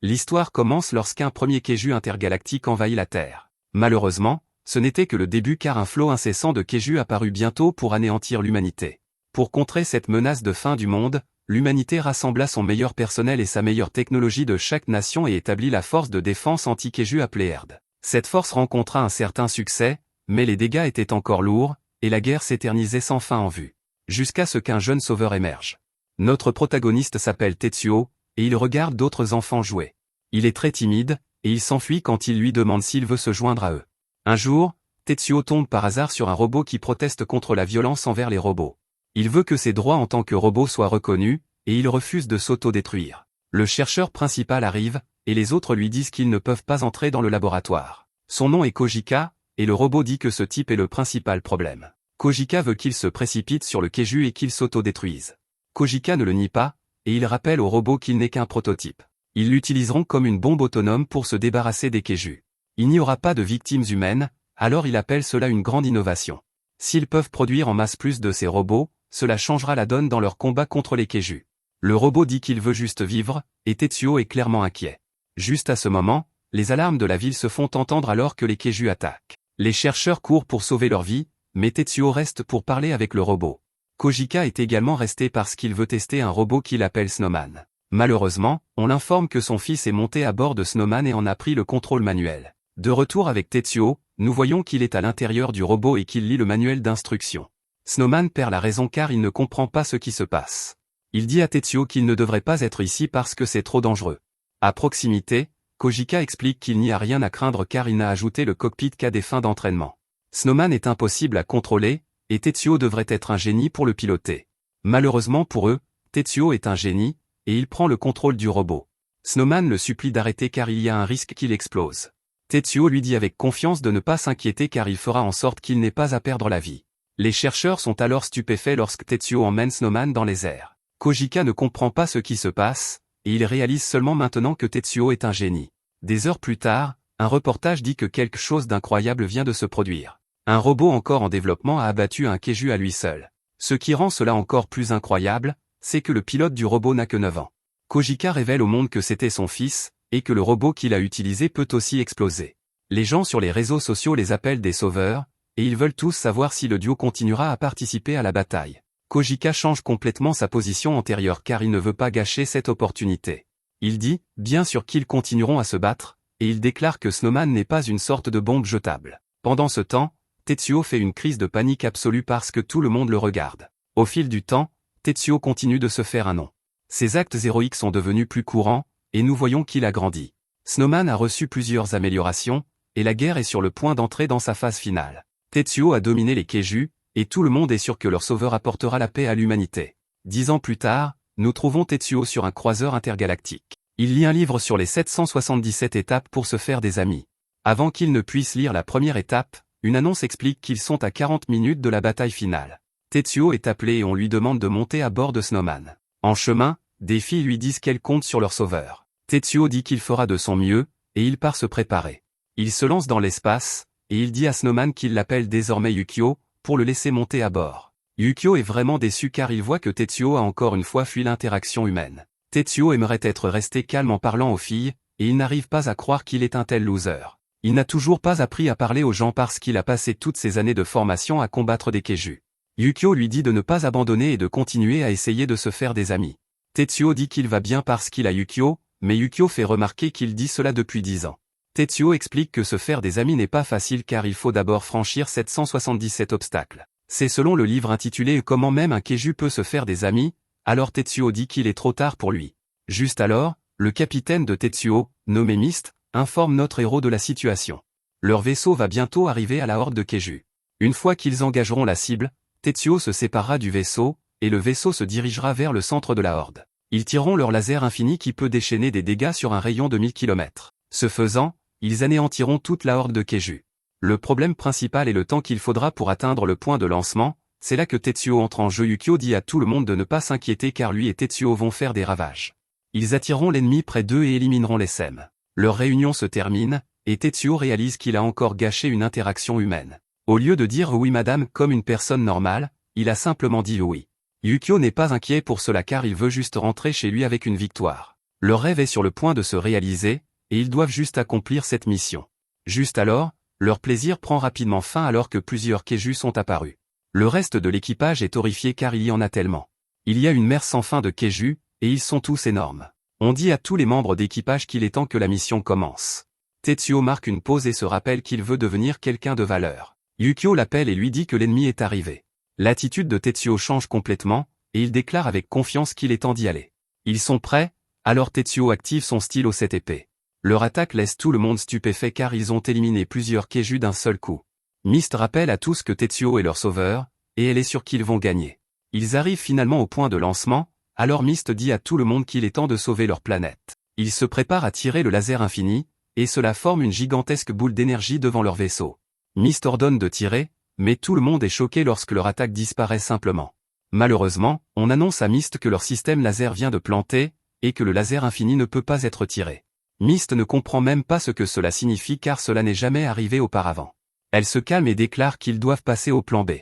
L'histoire commence lorsqu'un premier Kaiju intergalactique envahit la Terre. Malheureusement, ce n'était que le début car un flot incessant de Kaiju apparut bientôt pour anéantir l'humanité. Pour contrer cette menace de fin du monde, l'humanité rassembla son meilleur personnel et sa meilleure technologie de chaque nation et établit la force de défense anti-Kaiju appelée Herd. Cette force rencontra un certain succès, mais les dégâts étaient encore lourds, et la guerre s'éternisait sans fin en vue. Jusqu'à ce qu'un jeune sauveur émerge. Notre protagoniste s'appelle Tetsuo, et il regarde d'autres enfants jouer. Il est très timide, et il s'enfuit quand il lui demande s'il veut se joindre à eux. Un jour, Tetsuo tombe par hasard sur un robot qui proteste contre la violence envers les robots. Il veut que ses droits en tant que robot soient reconnus, et il refuse de s'auto-détruire. Le chercheur principal arrive, et les autres lui disent qu'ils ne peuvent pas entrer dans le laboratoire. Son nom est Kojika, et le robot dit que ce type est le principal problème. Kojika veut qu'il se précipite sur le Kaiju et qu'il s'auto-détruise. Kojika ne le nie pas, et il rappelle au robot qu'il n'est qu'un prototype. Ils l'utiliseront comme une bombe autonome pour se débarrasser des Kaiju. Il n'y aura pas de victimes humaines, alors il appelle cela une grande innovation. S'ils peuvent produire en masse plus de ces robots, cela changera la donne dans leur combat contre les Kaiju. Le robot dit qu'il veut juste vivre, et Tetsuo est clairement inquiet. Juste à ce moment, les alarmes de la ville se font entendre alors que les Kaiju attaquent. Les chercheurs courent pour sauver leur vie, mais Tetsuo reste pour parler avec le robot. Kojika est également resté parce qu'il veut tester un robot qu'il appelle Snowman. Malheureusement, on l'informe que son fils est monté à bord de Snowman et en a pris le contrôle manuel. De retour avec Tetsuo, nous voyons qu'il est à l'intérieur du robot et qu'il lit le manuel d'instruction. Snowman perd la raison car il ne comprend pas ce qui se passe. Il dit à Tetsuo qu'il ne devrait pas être ici parce que c'est trop dangereux. À proximité, Kojika explique qu'il n'y a rien à craindre car il n'a ajouté le cockpit qu'à des fins d'entraînement. Snowman est impossible à contrôler, et Tetsuo devrait être un génie pour le piloter. Malheureusement pour eux, Tetsuo est un génie, et il prend le contrôle du robot. Snowman le supplie d'arrêter car il y a un risque qu'il explose. Tetsuo lui dit avec confiance de ne pas s'inquiéter car il fera en sorte qu'il n'ait pas à perdre la vie. Les chercheurs sont alors stupéfaits lorsque Tetsuo emmène Snowman dans les airs. Kojika ne comprend pas ce qui se passe, et il réalise seulement maintenant que Tetsuo est un génie. Des heures plus tard, un reportage dit que quelque chose d'incroyable vient de se produire. Un robot encore en développement a abattu un Kaiju à lui seul. Ce qui rend cela encore plus incroyable, c'est que le pilote du robot n'a que 9 ans. Kojika révèle au monde que c'était son fils, et que le robot qu'il a utilisé peut aussi exploser. Les gens sur les réseaux sociaux les appellent des sauveurs, et ils veulent tous savoir si le duo continuera à participer à la bataille. Kojika change complètement sa position antérieure car il ne veut pas gâcher cette opportunité. Il dit, bien sûr qu'ils continueront à se battre, et il déclare que Snowman n'est pas une sorte de bombe jetable. Pendant ce temps, Tetsuo fait une crise de panique absolue parce que tout le monde le regarde. Au fil du temps, Tetsuo continue de se faire un nom. Ses actes héroïques sont devenus plus courants, et nous voyons qu'il a grandi. Snowman a reçu plusieurs améliorations, et la guerre est sur le point d'entrer dans sa phase finale. Tetsuo a dominé les Kaiju, et tout le monde est sûr que leur sauveur apportera la paix à l'humanité. 10 ans plus tard, nous trouvons Tetsuo sur un croiseur intergalactique. Il lit un livre sur les 777 étapes pour se faire des amis. Avant qu'il ne puisse lire la première étape, une annonce explique qu'ils sont à 40 minutes de la bataille finale. Tetsuo est appelé et on lui demande de monter à bord de Snowman. En chemin, des filles lui disent qu'elles comptent sur leur sauveur. Tetsuo dit qu'il fera de son mieux, et il part se préparer. Il se lance dans l'espace, et il dit à Snowman qu'il l'appelle désormais Yukio, pour le laisser monter à bord. Yukio est vraiment déçu car il voit que Tetsuo a encore une fois fui l'interaction humaine. Tetsuo aimerait être resté calme en parlant aux filles, et il n'arrive pas à croire qu'il est un tel loser. Il n'a toujours pas appris à parler aux gens parce qu'il a passé toutes ces années de formation à combattre des Kaiju. Yukio lui dit de ne pas abandonner et de continuer à essayer de se faire des amis. Tetsuo dit qu'il va bien parce qu'il a Yukio, mais Yukio fait remarquer qu'il dit cela depuis 10 ans. Tetsuo explique que se faire des amis n'est pas facile car il faut d'abord franchir 777 obstacles. C'est selon le livre intitulé « Comment même un Kaiju peut se faire des amis », alors Tetsuo dit qu'il est trop tard pour lui. Juste alors, le capitaine de Tetsuo, nommé Mist, informe notre héros de la situation. Leur vaisseau va bientôt arriver à la horde de Kaiju. Une fois qu'ils engageront la cible, Tetsuo se séparera du vaisseau, et le vaisseau se dirigera vers le centre de la horde. Ils tireront leur laser infini qui peut déchaîner des dégâts sur un rayon de 1000 km. Ce faisant, ils anéantiront toute la horde de Kaiju. Le problème principal est le temps qu'il faudra pour atteindre le point de lancement, c'est là que Tetsuo entre en jeu. Yukio dit à tout le monde de ne pas s'inquiéter car lui et Tetsuo vont faire des ravages. Ils attireront l'ennemi près d'eux et élimineront les SEM. Leur réunion se termine, et Tetsuo réalise qu'il a encore gâché une interaction humaine. Au lieu de dire « oui madame » comme une personne normale, il a simplement dit « oui ». Yukio n'est pas inquiet pour cela car il veut juste rentrer chez lui avec une victoire. Leur rêve est sur le point de se réaliser, et ils doivent juste accomplir cette mission. Juste alors, leur plaisir prend rapidement fin alors que plusieurs Kaiju sont apparus. Le reste de l'équipage est horrifié car il y en a tellement. Il y a une mer sans fin de Kaiju, et ils sont tous énormes. On dit à tous les membres d'équipage qu'il est temps que la mission commence. Tetsuo marque une pause et se rappelle qu'il veut devenir quelqu'un de valeur. Yukio l'appelle et lui dit que l'ennemi est arrivé. L'attitude de Tetsuo change complètement, et il déclare avec confiance qu'il est temps d'y aller. Ils sont prêts, alors Tetsuo active son stylo 7 épées. Leur attaque laisse tout le monde stupéfait car ils ont éliminé plusieurs Kaiju d'un seul coup. Mist rappelle à tous que Tetsuo est leur sauveur, et elle est sûre qu'ils vont gagner. Ils arrivent finalement au point de lancement, alors Mist dit à tout le monde qu'il est temps de sauver leur planète. Ils se préparent à tirer le laser infini, et cela forme une gigantesque boule d'énergie devant leur vaisseau. Mist ordonne de tirer, mais tout le monde est choqué lorsque leur attaque disparaît simplement. Malheureusement, on annonce à Mist que leur système laser vient de planter, et que le laser infini ne peut pas être tiré. Mist ne comprend même pas ce que cela signifie car cela n'est jamais arrivé auparavant. Elle se calme et déclare qu'ils doivent passer au plan B.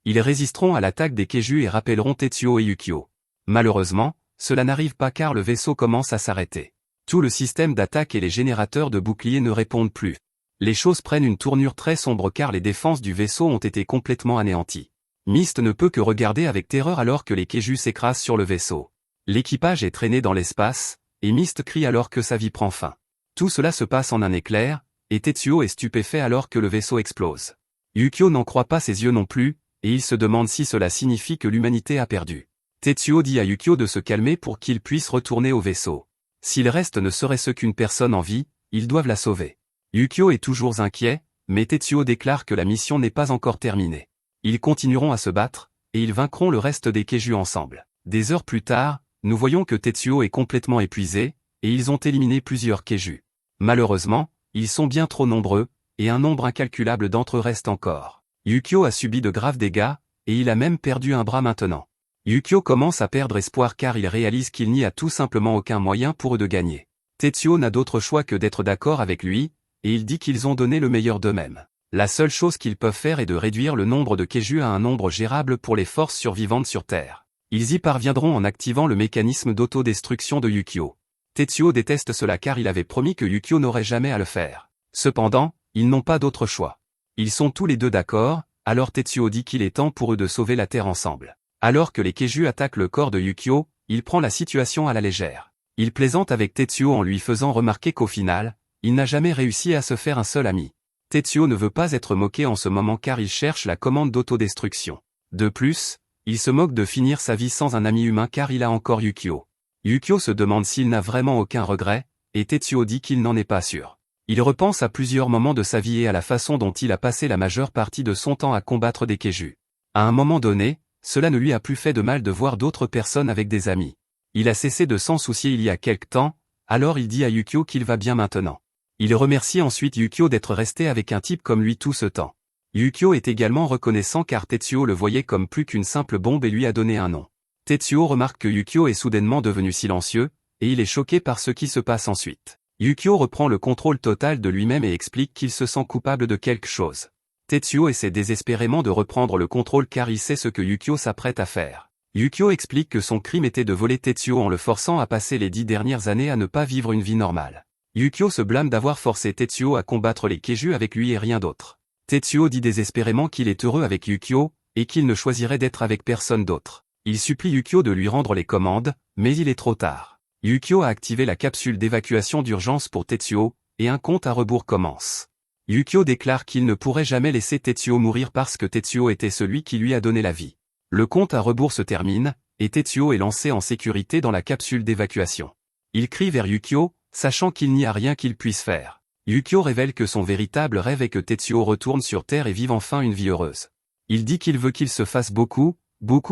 Ils résisteront à l'attaque des Kaiju et rappelleront Tetsuo et Yukio. Malheureusement, cela n'arrive pas car le vaisseau commence à s'arrêter. Tout le système d'attaque et les générateurs de boucliers ne répondent plus. Les choses prennent une tournure très sombre car les défenses du vaisseau ont été complètement anéanties. Mist ne peut que regarder avec terreur alors que les Kaiju s'écrasent sur le vaisseau. L'équipage est traîné dans l'espace, et Mist crie alors que sa vie prend fin. Tout cela se passe en un éclair, et Tetsuo est stupéfait alors que le vaisseau explose. Yukio n'en croit pas ses yeux non plus, et il se demande si cela signifie que l'humanité a perdu. Tetsuo dit à Yukio de se calmer pour qu'il puisse retourner au vaisseau. S'il reste ne serait-ce qu'une personne en vie, ils doivent la sauver. Yukio est toujours inquiet, mais Tetsuo déclare que la mission n'est pas encore terminée. Ils continueront à se battre, et ils vaincront le reste des Kaiju ensemble. Des heures plus tard, nous voyons que Tetsuo est complètement épuisé, et ils ont éliminé plusieurs Kaiju. Malheureusement, ils sont bien trop nombreux, et un nombre incalculable d'entre eux reste encore. Yukio a subi de graves dégâts, et il a même perdu un bras maintenant. Yukio commence à perdre espoir car il réalise qu'il n'y a tout simplement aucun moyen pour eux de gagner. Tetsuo n'a d'autre choix que d'être d'accord avec lui, et il dit qu'ils ont donné le meilleur d'eux-mêmes. La seule chose qu'ils peuvent faire est de réduire le nombre de Kaiju à un nombre gérable pour les forces survivantes sur Terre. Ils y parviendront en activant le mécanisme d'autodestruction de Yukio. Tetsuo déteste cela car il avait promis que Yukio n'aurait jamais à le faire. Cependant, ils n'ont pas d'autre choix. Ils sont tous les deux d'accord, alors Tetsuo dit qu'il est temps pour eux de sauver la Terre ensemble. Alors que les Kaiju attaquent le corps de Yukio, il prend la situation à la légère. Il plaisante avec Tetsuo en lui faisant remarquer qu'au final, il n'a jamais réussi à se faire un seul ami. Tetsuo ne veut pas être moqué en ce moment car il cherche la commande d'autodestruction. De plus, il se moque de finir sa vie sans un ami humain car il a encore Yukio. Yukio se demande s'il n'a vraiment aucun regret, et Tetsuo dit qu'il n'en est pas sûr. Il repense à plusieurs moments de sa vie et à la façon dont il a passé la majeure partie de son temps à combattre des Kaiju. À un moment donné, cela ne lui a plus fait de mal de voir d'autres personnes avec des amis. Il a cessé de s'en soucier il y a quelque temps, alors il dit à Yukio qu'il va bien maintenant. Il remercie ensuite Yukio d'être resté avec un type comme lui tout ce temps. Yukio est également reconnaissant car Tetsuo le voyait comme plus qu'une simple bombe et lui a donné un nom. Tetsuo remarque que Yukio est soudainement devenu silencieux, et il est choqué par ce qui se passe ensuite. Yukio reprend le contrôle total de lui-même et explique qu'il se sent coupable de quelque chose. Tetsuo essaie désespérément de reprendre le contrôle car il sait ce que Yukio s'apprête à faire. Yukio explique que son crime était de voler Tetsuo en le forçant à passer les 10 dernières années à ne pas vivre une vie normale. Yukio se blâme d'avoir forcé Tetsuo à combattre les Kaiju avec lui et rien d'autre. Tetsuo dit désespérément qu'il est heureux avec Yukio, et qu'il ne choisirait d'être avec personne d'autre. Il supplie Yukio de lui rendre les commandes, mais il est trop tard. Yukio a activé la capsule d'évacuation d'urgence pour Tetsuo, et un compte à rebours commence. Yukio déclare qu'il ne pourrait jamais laisser Tetsuo mourir parce que Tetsuo était celui qui lui a donné la vie. Le compte à rebours se termine, et Tetsuo est lancé en sécurité dans la capsule d'évacuation. Il crie vers Yukio, sachant qu'il n'y a rien qu'il puisse faire. Yukio révèle que son véritable rêve est que Tetsuo retourne sur Terre et vive enfin une vie heureuse. Il dit qu'il veut qu'il se fasse beaucoup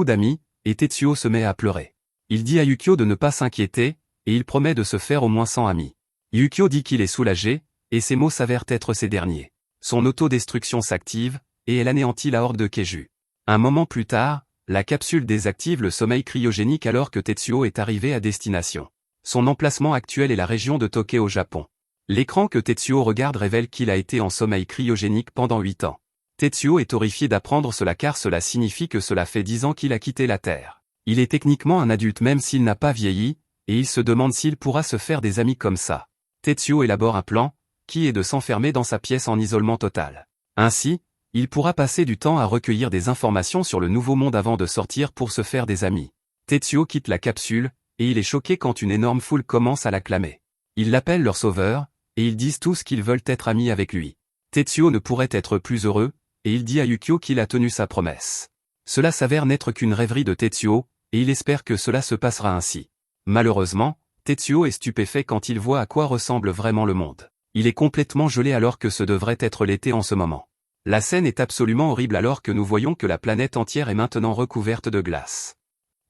d'amis, et Tetsuo se met à pleurer. Il dit à Yukio de ne pas s'inquiéter, et il promet de se faire au moins 100 amis. Yukio dit qu'il est soulagé, et ses mots s'avèrent être ces derniers. Son autodestruction s'active, et elle anéantit la horde de Kaiju. Un moment plus tard, la capsule désactive le sommeil cryogénique alors que Tetsuo est arrivé à destination. Son emplacement actuel est la région de Tokyo au Japon. L'écran que Tetsuo regarde révèle qu'il a été en sommeil cryogénique pendant 8 ans. Tetsuo est horrifié d'apprendre cela car cela signifie que cela fait 10 ans qu'il a quitté la Terre. Il est techniquement un adulte même s'il n'a pas vieilli, et il se demande s'il pourra se faire des amis comme ça. Tetsuo élabore un plan, qui est de s'enfermer dans sa pièce en isolement total. Ainsi, il pourra passer du temps à recueillir des informations sur le nouveau monde avant de sortir pour se faire des amis. Tetsuo quitte la capsule, et il est choqué quand une énorme foule commence à l'acclamer. Ils l'appellent leur sauveur, et ils disent tous qu'ils veulent être amis avec lui. Tetsuo ne pourrait être plus heureux, et il dit à Yukio qu'il a tenu sa promesse. Cela s'avère n'être qu'une rêverie de Tetsuo, et il espère que cela se passera ainsi. Malheureusement, Tetsuo est stupéfait quand il voit à quoi ressemble vraiment le monde. Il est complètement gelé alors que ce devrait être l'été en ce moment. La scène est absolument horrible alors que nous voyons que la planète entière est maintenant recouverte de glace.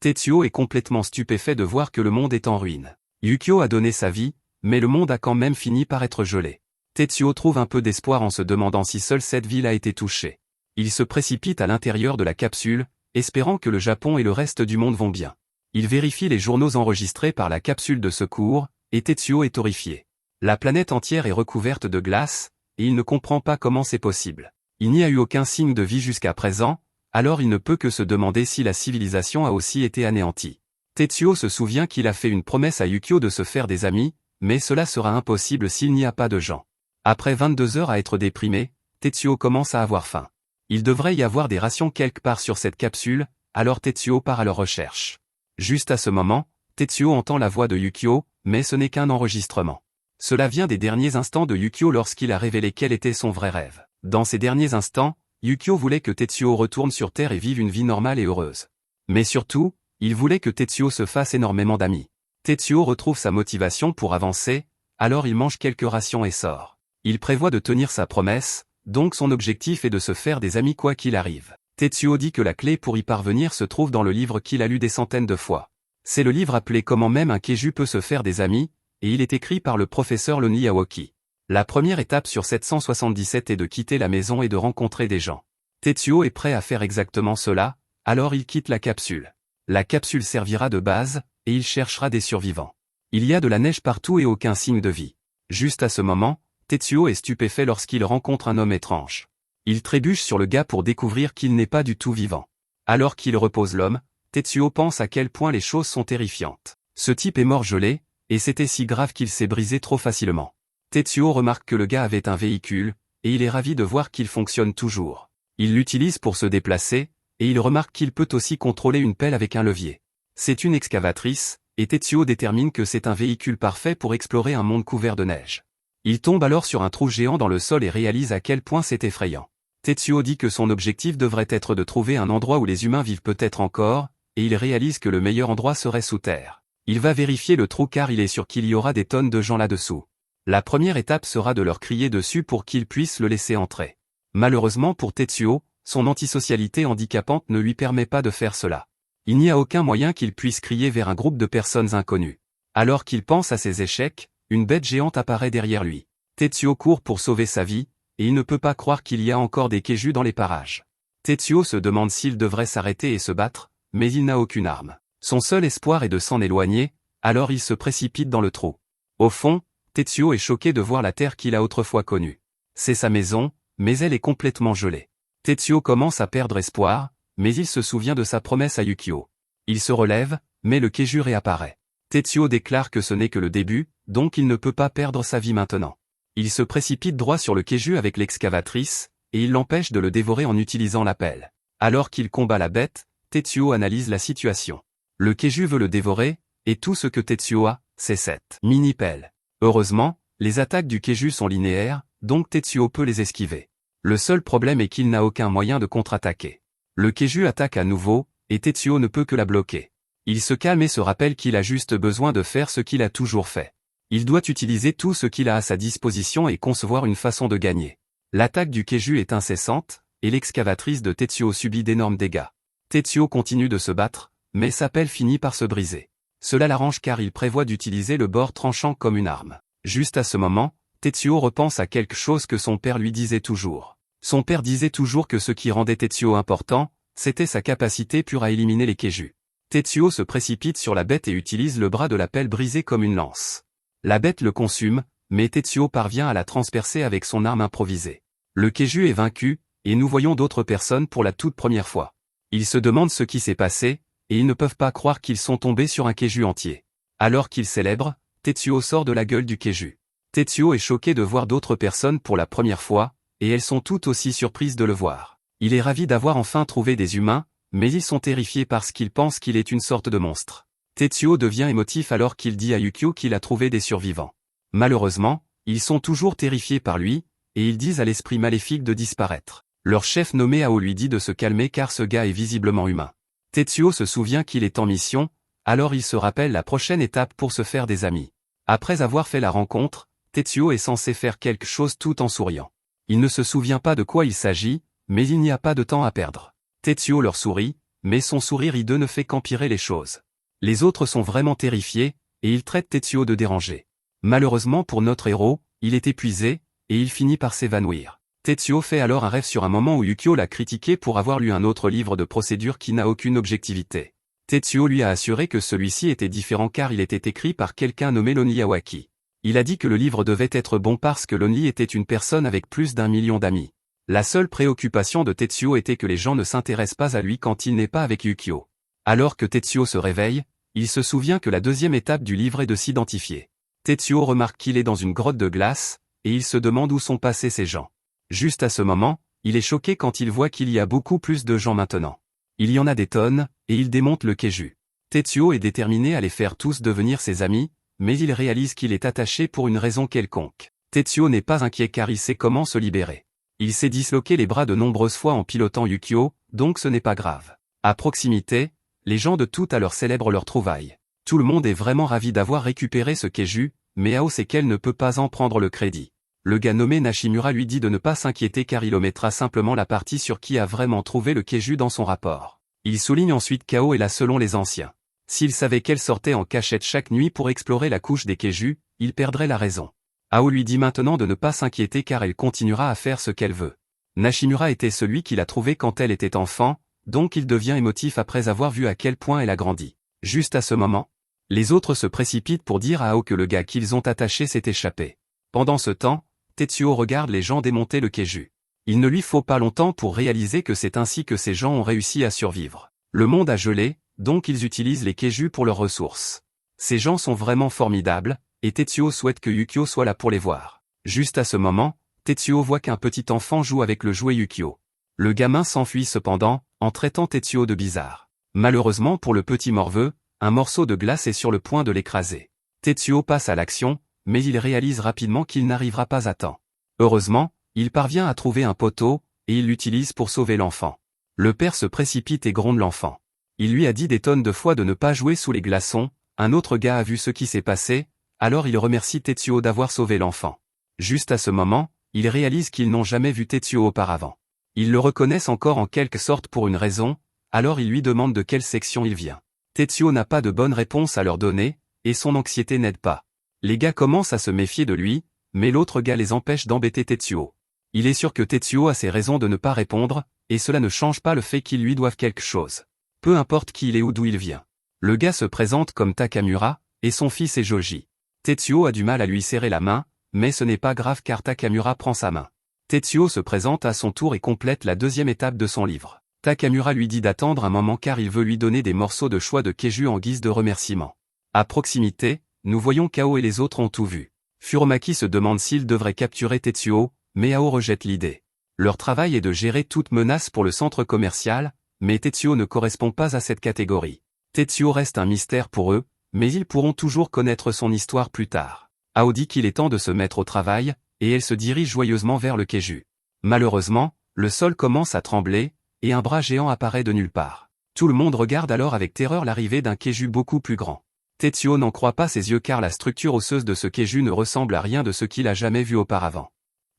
Tetsuo est complètement stupéfait de voir que le monde est en ruine. Yukio a donné sa vie, mais le monde a quand même fini par être gelé. Tetsuo trouve un peu d'espoir en se demandant si seule cette ville a été touchée. Il se précipite à l'intérieur de la capsule, espérant que le Japon et le reste du monde vont bien. Il vérifie les journaux enregistrés par la capsule de secours, et Tetsuo est horrifié. La planète entière est recouverte de glace, et il ne comprend pas comment c'est possible. Il n'y a eu aucun signe de vie jusqu'à présent, alors il ne peut que se demander si la civilisation a aussi été anéantie. Tetsuo se souvient qu'il a fait une promesse à Yukio de se faire des amis, mais cela sera impossible s'il n'y a pas de gens. Après 22 heures à être déprimé, Tetsuo commence à avoir faim. Il devrait y avoir des rations quelque part sur cette capsule, alors Tetsuo part à leur recherche. Juste à ce moment, Tetsuo entend la voix de Yukio, mais ce n'est qu'un enregistrement. Cela vient des derniers instants de Yukio lorsqu'il a révélé quel était son vrai rêve. Dans ces derniers instants, Yukio voulait que Tetsuo retourne sur Terre et vive une vie normale et heureuse. Mais surtout, il voulait que Tetsuo se fasse énormément d'amis. Tetsuo retrouve sa motivation pour avancer, alors il mange quelques rations et sort. Il prévoit de tenir sa promesse, donc son objectif est de se faire des amis quoi qu'il arrive. Tetsuo dit que la clé pour y parvenir se trouve dans le livre qu'il a lu des centaines de fois. C'est le livre appelé Comment même un Keiju peut se faire des amis, et il est écrit par le professeur Loni Aoki. La première étape sur 777 est de quitter la maison et de rencontrer des gens. Tetsuo est prêt à faire exactement cela, alors il quitte la capsule. La capsule servira de base, et il cherchera des survivants. Il y a de la neige partout et aucun signe de vie. Juste à ce moment, Tetsuo est stupéfait lorsqu'il rencontre un homme étrange. Il trébuche sur le gars pour découvrir qu'il n'est pas du tout vivant. Alors qu'il repose l'homme, Tetsuo pense à quel point les choses sont terrifiantes. Ce type est mort gelé, et c'était si grave qu'il s'est brisé trop facilement. Tetsuo remarque que le gars avait un véhicule, et il est ravi de voir qu'il fonctionne toujours. Il l'utilise pour se déplacer, et il remarque qu'il peut aussi contrôler une pelle avec un levier. C'est une excavatrice, et Tetsuo détermine que c'est un véhicule parfait pour explorer un monde couvert de neige. Il tombe alors sur un trou géant dans le sol et réalise à quel point c'est effrayant. Tetsuo dit que son objectif devrait être de trouver un endroit où les humains vivent peut-être encore, et il réalise que le meilleur endroit serait sous terre. Il va vérifier le trou car il est sûr qu'il y aura des tonnes de gens là-dessous. La première étape sera de leur crier dessus pour qu'ils puissent le laisser entrer. Malheureusement pour Tetsuo, son antisocialité handicapante ne lui permet pas de faire cela. Il n'y a aucun moyen qu'il puisse crier vers un groupe de personnes inconnues. Alors qu'il pense à ses échecs, une bête géante apparaît derrière lui. Tetsuo court pour sauver sa vie, et il ne peut pas croire qu'il y a encore des Keiju dans les parages. Tetsuo se demande s'il devrait s'arrêter et se battre, mais il n'a aucune arme. Son seul espoir est de s'en éloigner, alors il se précipite dans le trou. Au fond, Tetsuo est choqué de voir la terre qu'il a autrefois connue. C'est sa maison, mais elle est complètement gelée. Tetsuo commence à perdre espoir, mais il se souvient de sa promesse à Yukio. Il se relève, mais le Keiju réapparaît. Tetsuo déclare que ce n'est que le début, donc il ne peut pas perdre sa vie maintenant. Il se précipite droit sur le Keiju avec l'excavatrice, et il l'empêche de le dévorer en utilisant la pelle. Alors qu'il combat la bête, Tetsuo analyse la situation. Le Keiju veut le dévorer, et tout ce que Tetsuo a, c'est cette mini-pelle. Heureusement, les attaques du Keiju sont linéaires, donc Tetsuo peut les esquiver. Le seul problème est qu'il n'a aucun moyen de contre-attaquer. Le Keiju attaque à nouveau, et Tetsuo ne peut que la bloquer. Il se calme et se rappelle qu'il a juste besoin de faire ce qu'il a toujours fait. Il doit utiliser tout ce qu'il a à sa disposition et concevoir une façon de gagner. L'attaque du Keiju est incessante, et l'excavatrice de Tetsuo subit d'énormes dégâts. Tetsuo continue de se battre, mais sa pelle finit par se briser. Cela l'arrange car il prévoit d'utiliser le bord tranchant comme une arme. Juste à ce moment, Tetsuo repense à quelque chose que son père lui disait toujours. Son père disait toujours que ce qui rendait Tetsuo important, c'était sa capacité pure à éliminer les Keiju. Tetsuo se précipite sur la bête et utilise le bras de la pelle brisé comme une lance. La bête le consume, mais Tetsuo parvient à la transpercer avec son arme improvisée. Le Keiju est vaincu, et nous voyons d'autres personnes pour la toute première fois. Ils se demandent ce qui s'est passé, et ils ne peuvent pas croire qu'ils sont tombés sur un Keiju entier. Alors qu'il célèbre, Tetsuo sort de la gueule du Keiju. Tetsuo est choqué de voir d'autres personnes pour la première fois, et elles sont toutes aussi surprises de le voir. Il est ravi d'avoir enfin trouvé des humains, mais ils sont terrifiés parce qu'ils pensent qu'il est une sorte de monstre. Tetsuo devient émotif alors qu'il dit à Yukio qu'il a trouvé des survivants. Malheureusement, ils sont toujours terrifiés par lui, et ils disent à l'esprit maléfique de disparaître. Leur chef nommé Ao lui dit de se calmer car ce gars est visiblement humain. Tetsuo se souvient qu'il est en mission, alors il se rappelle la prochaine étape pour se faire des amis. Après avoir fait la rencontre, Tetsuo est censé faire quelque chose tout en souriant. Il ne se souvient pas de quoi il s'agit, mais il n'y a pas de temps à perdre. Tetsuo leur sourit, mais son sourire hideux ne fait qu'empirer les choses. Les autres sont vraiment terrifiés, et ils traitent Tetsuo de dérangé. Malheureusement pour notre héros, il est épuisé, et il finit par s'évanouir. Tetsuo fait alors un rêve sur un moment où Yukio l'a critiqué pour avoir lu un autre livre de procédure qui n'a aucune objectivité. Tetsuo lui a assuré que celui-ci était différent car il était écrit par quelqu'un nommé Lonely Awaki. Il a dit que le livre devait être bon parce que Lonely était une personne avec plus d'1 million d'amis. La seule préoccupation de Tetsuo était que les gens ne s'intéressent pas à lui quand il n'est pas avec Yukio. Alors que Tetsuo se réveille, il se souvient que la deuxième étape du livre est de s'identifier. Tetsuo remarque qu'il est dans une grotte de glace, et il se demande où sont passés ces gens. Juste à ce moment, il est choqué quand il voit qu'il y a beaucoup plus de gens maintenant. Il y en a des tonnes, et il démonte le Keiju. Tetsuo est déterminé à les faire tous devenir ses amis, mais il réalise qu'il est attaché pour une raison quelconque. Tetsuo n'est pas inquiet car il sait comment se libérer. Il s'est disloqué les bras de nombreuses fois en pilotant Yukio, donc ce n'est pas grave. À proximité, les gens de tout alors célèbrent leur trouvaille. Tout le monde est vraiment ravi d'avoir récupéré ce Keiju, mais Ao sait qu'elle ne peut pas en prendre le crédit. Le gars nommé Nashimura lui dit de ne pas s'inquiéter car il omettra simplement la partie sur qui a vraiment trouvé le Keiju dans son rapport. Il souligne ensuite qu'Ao est là selon les anciens. S'il savait qu'elle sortait en cachette chaque nuit pour explorer la couche des Keiju, il perdrait la raison. Ao lui dit maintenant de ne pas s'inquiéter car elle continuera à faire ce qu'elle veut. Nashimura était celui qui l'a trouvée quand elle était enfant, donc il devient émotif après avoir vu à quel point elle a grandi. Juste à ce moment, les autres se précipitent pour dire à Ao que le gars qu'ils ont attaché s'est échappé. Pendant ce temps, Tetsuo regarde les gens démonter le Keiju. Il ne lui faut pas longtemps pour réaliser que c'est ainsi que ces gens ont réussi à survivre. Le monde a gelé, donc ils utilisent les Keiju pour leurs ressources. Ces gens sont vraiment formidables, et Tetsuo souhaite que Yukio soit là pour les voir. Juste à ce moment, Tetsuo voit qu'un petit enfant joue avec le jouet Yukio. Le gamin s'enfuit cependant, en traitant Tetsuo de bizarre. Malheureusement pour le petit morveux, un morceau de glace est sur le point de l'écraser. Tetsuo passe à l'action, mais il réalise rapidement qu'il n'arrivera pas à temps. Heureusement, il parvient à trouver un poteau, et il l'utilise pour sauver l'enfant. Le père se précipite et gronde l'enfant. Il lui a dit des tonnes de fois de ne pas jouer sous les glaçons, un autre gars a vu ce qui s'est passé, alors il remercie Tetsuo d'avoir sauvé l'enfant. Juste à ce moment, ils réalisent qu'ils n'ont jamais vu Tetsuo auparavant. Ils le reconnaissent encore en quelque sorte pour une raison, alors ils lui demandent de quelle section il vient. Tetsuo n'a pas de bonne réponse à leur donner, et son anxiété n'aide pas. Les gars commencent à se méfier de lui, mais l'autre gars les empêche d'embêter Tetsuo. Il est sûr que Tetsuo a ses raisons de ne pas répondre, et cela ne change pas le fait qu'ils lui doivent quelque chose. Peu importe qui il est ou d'où il vient. Le gars se présente comme Takamura, et son fils est Joji. Tetsuo a du mal à lui serrer la main, mais ce n'est pas grave car Takamura prend sa main. Tetsuo se présente à son tour et complète la deuxième étape de son livre. Takamura lui dit d'attendre un moment car il veut lui donner des morceaux de choix de Keiju en guise de remerciement. À proximité, nous voyons qu'Ao et les autres ont tout vu. Furumaki se demande s'il devrait capturer Tetsuo, mais Ao rejette l'idée. Leur travail est de gérer toute menace pour le centre commercial, mais Tetsuo ne correspond pas à cette catégorie. Tetsuo reste un mystère pour eux, mais ils pourront toujours connaître son histoire plus tard. Ao dit qu'il est temps de se mettre au travail, et elle se dirige joyeusement vers le Keiju. Malheureusement, le sol commence à trembler, et un bras géant apparaît de nulle part. Tout le monde regarde alors avec terreur l'arrivée d'un Keiju beaucoup plus grand. Tetsuo n'en croit pas ses yeux car la structure osseuse de ce Keiju ne ressemble à rien de ce qu'il a jamais vu auparavant.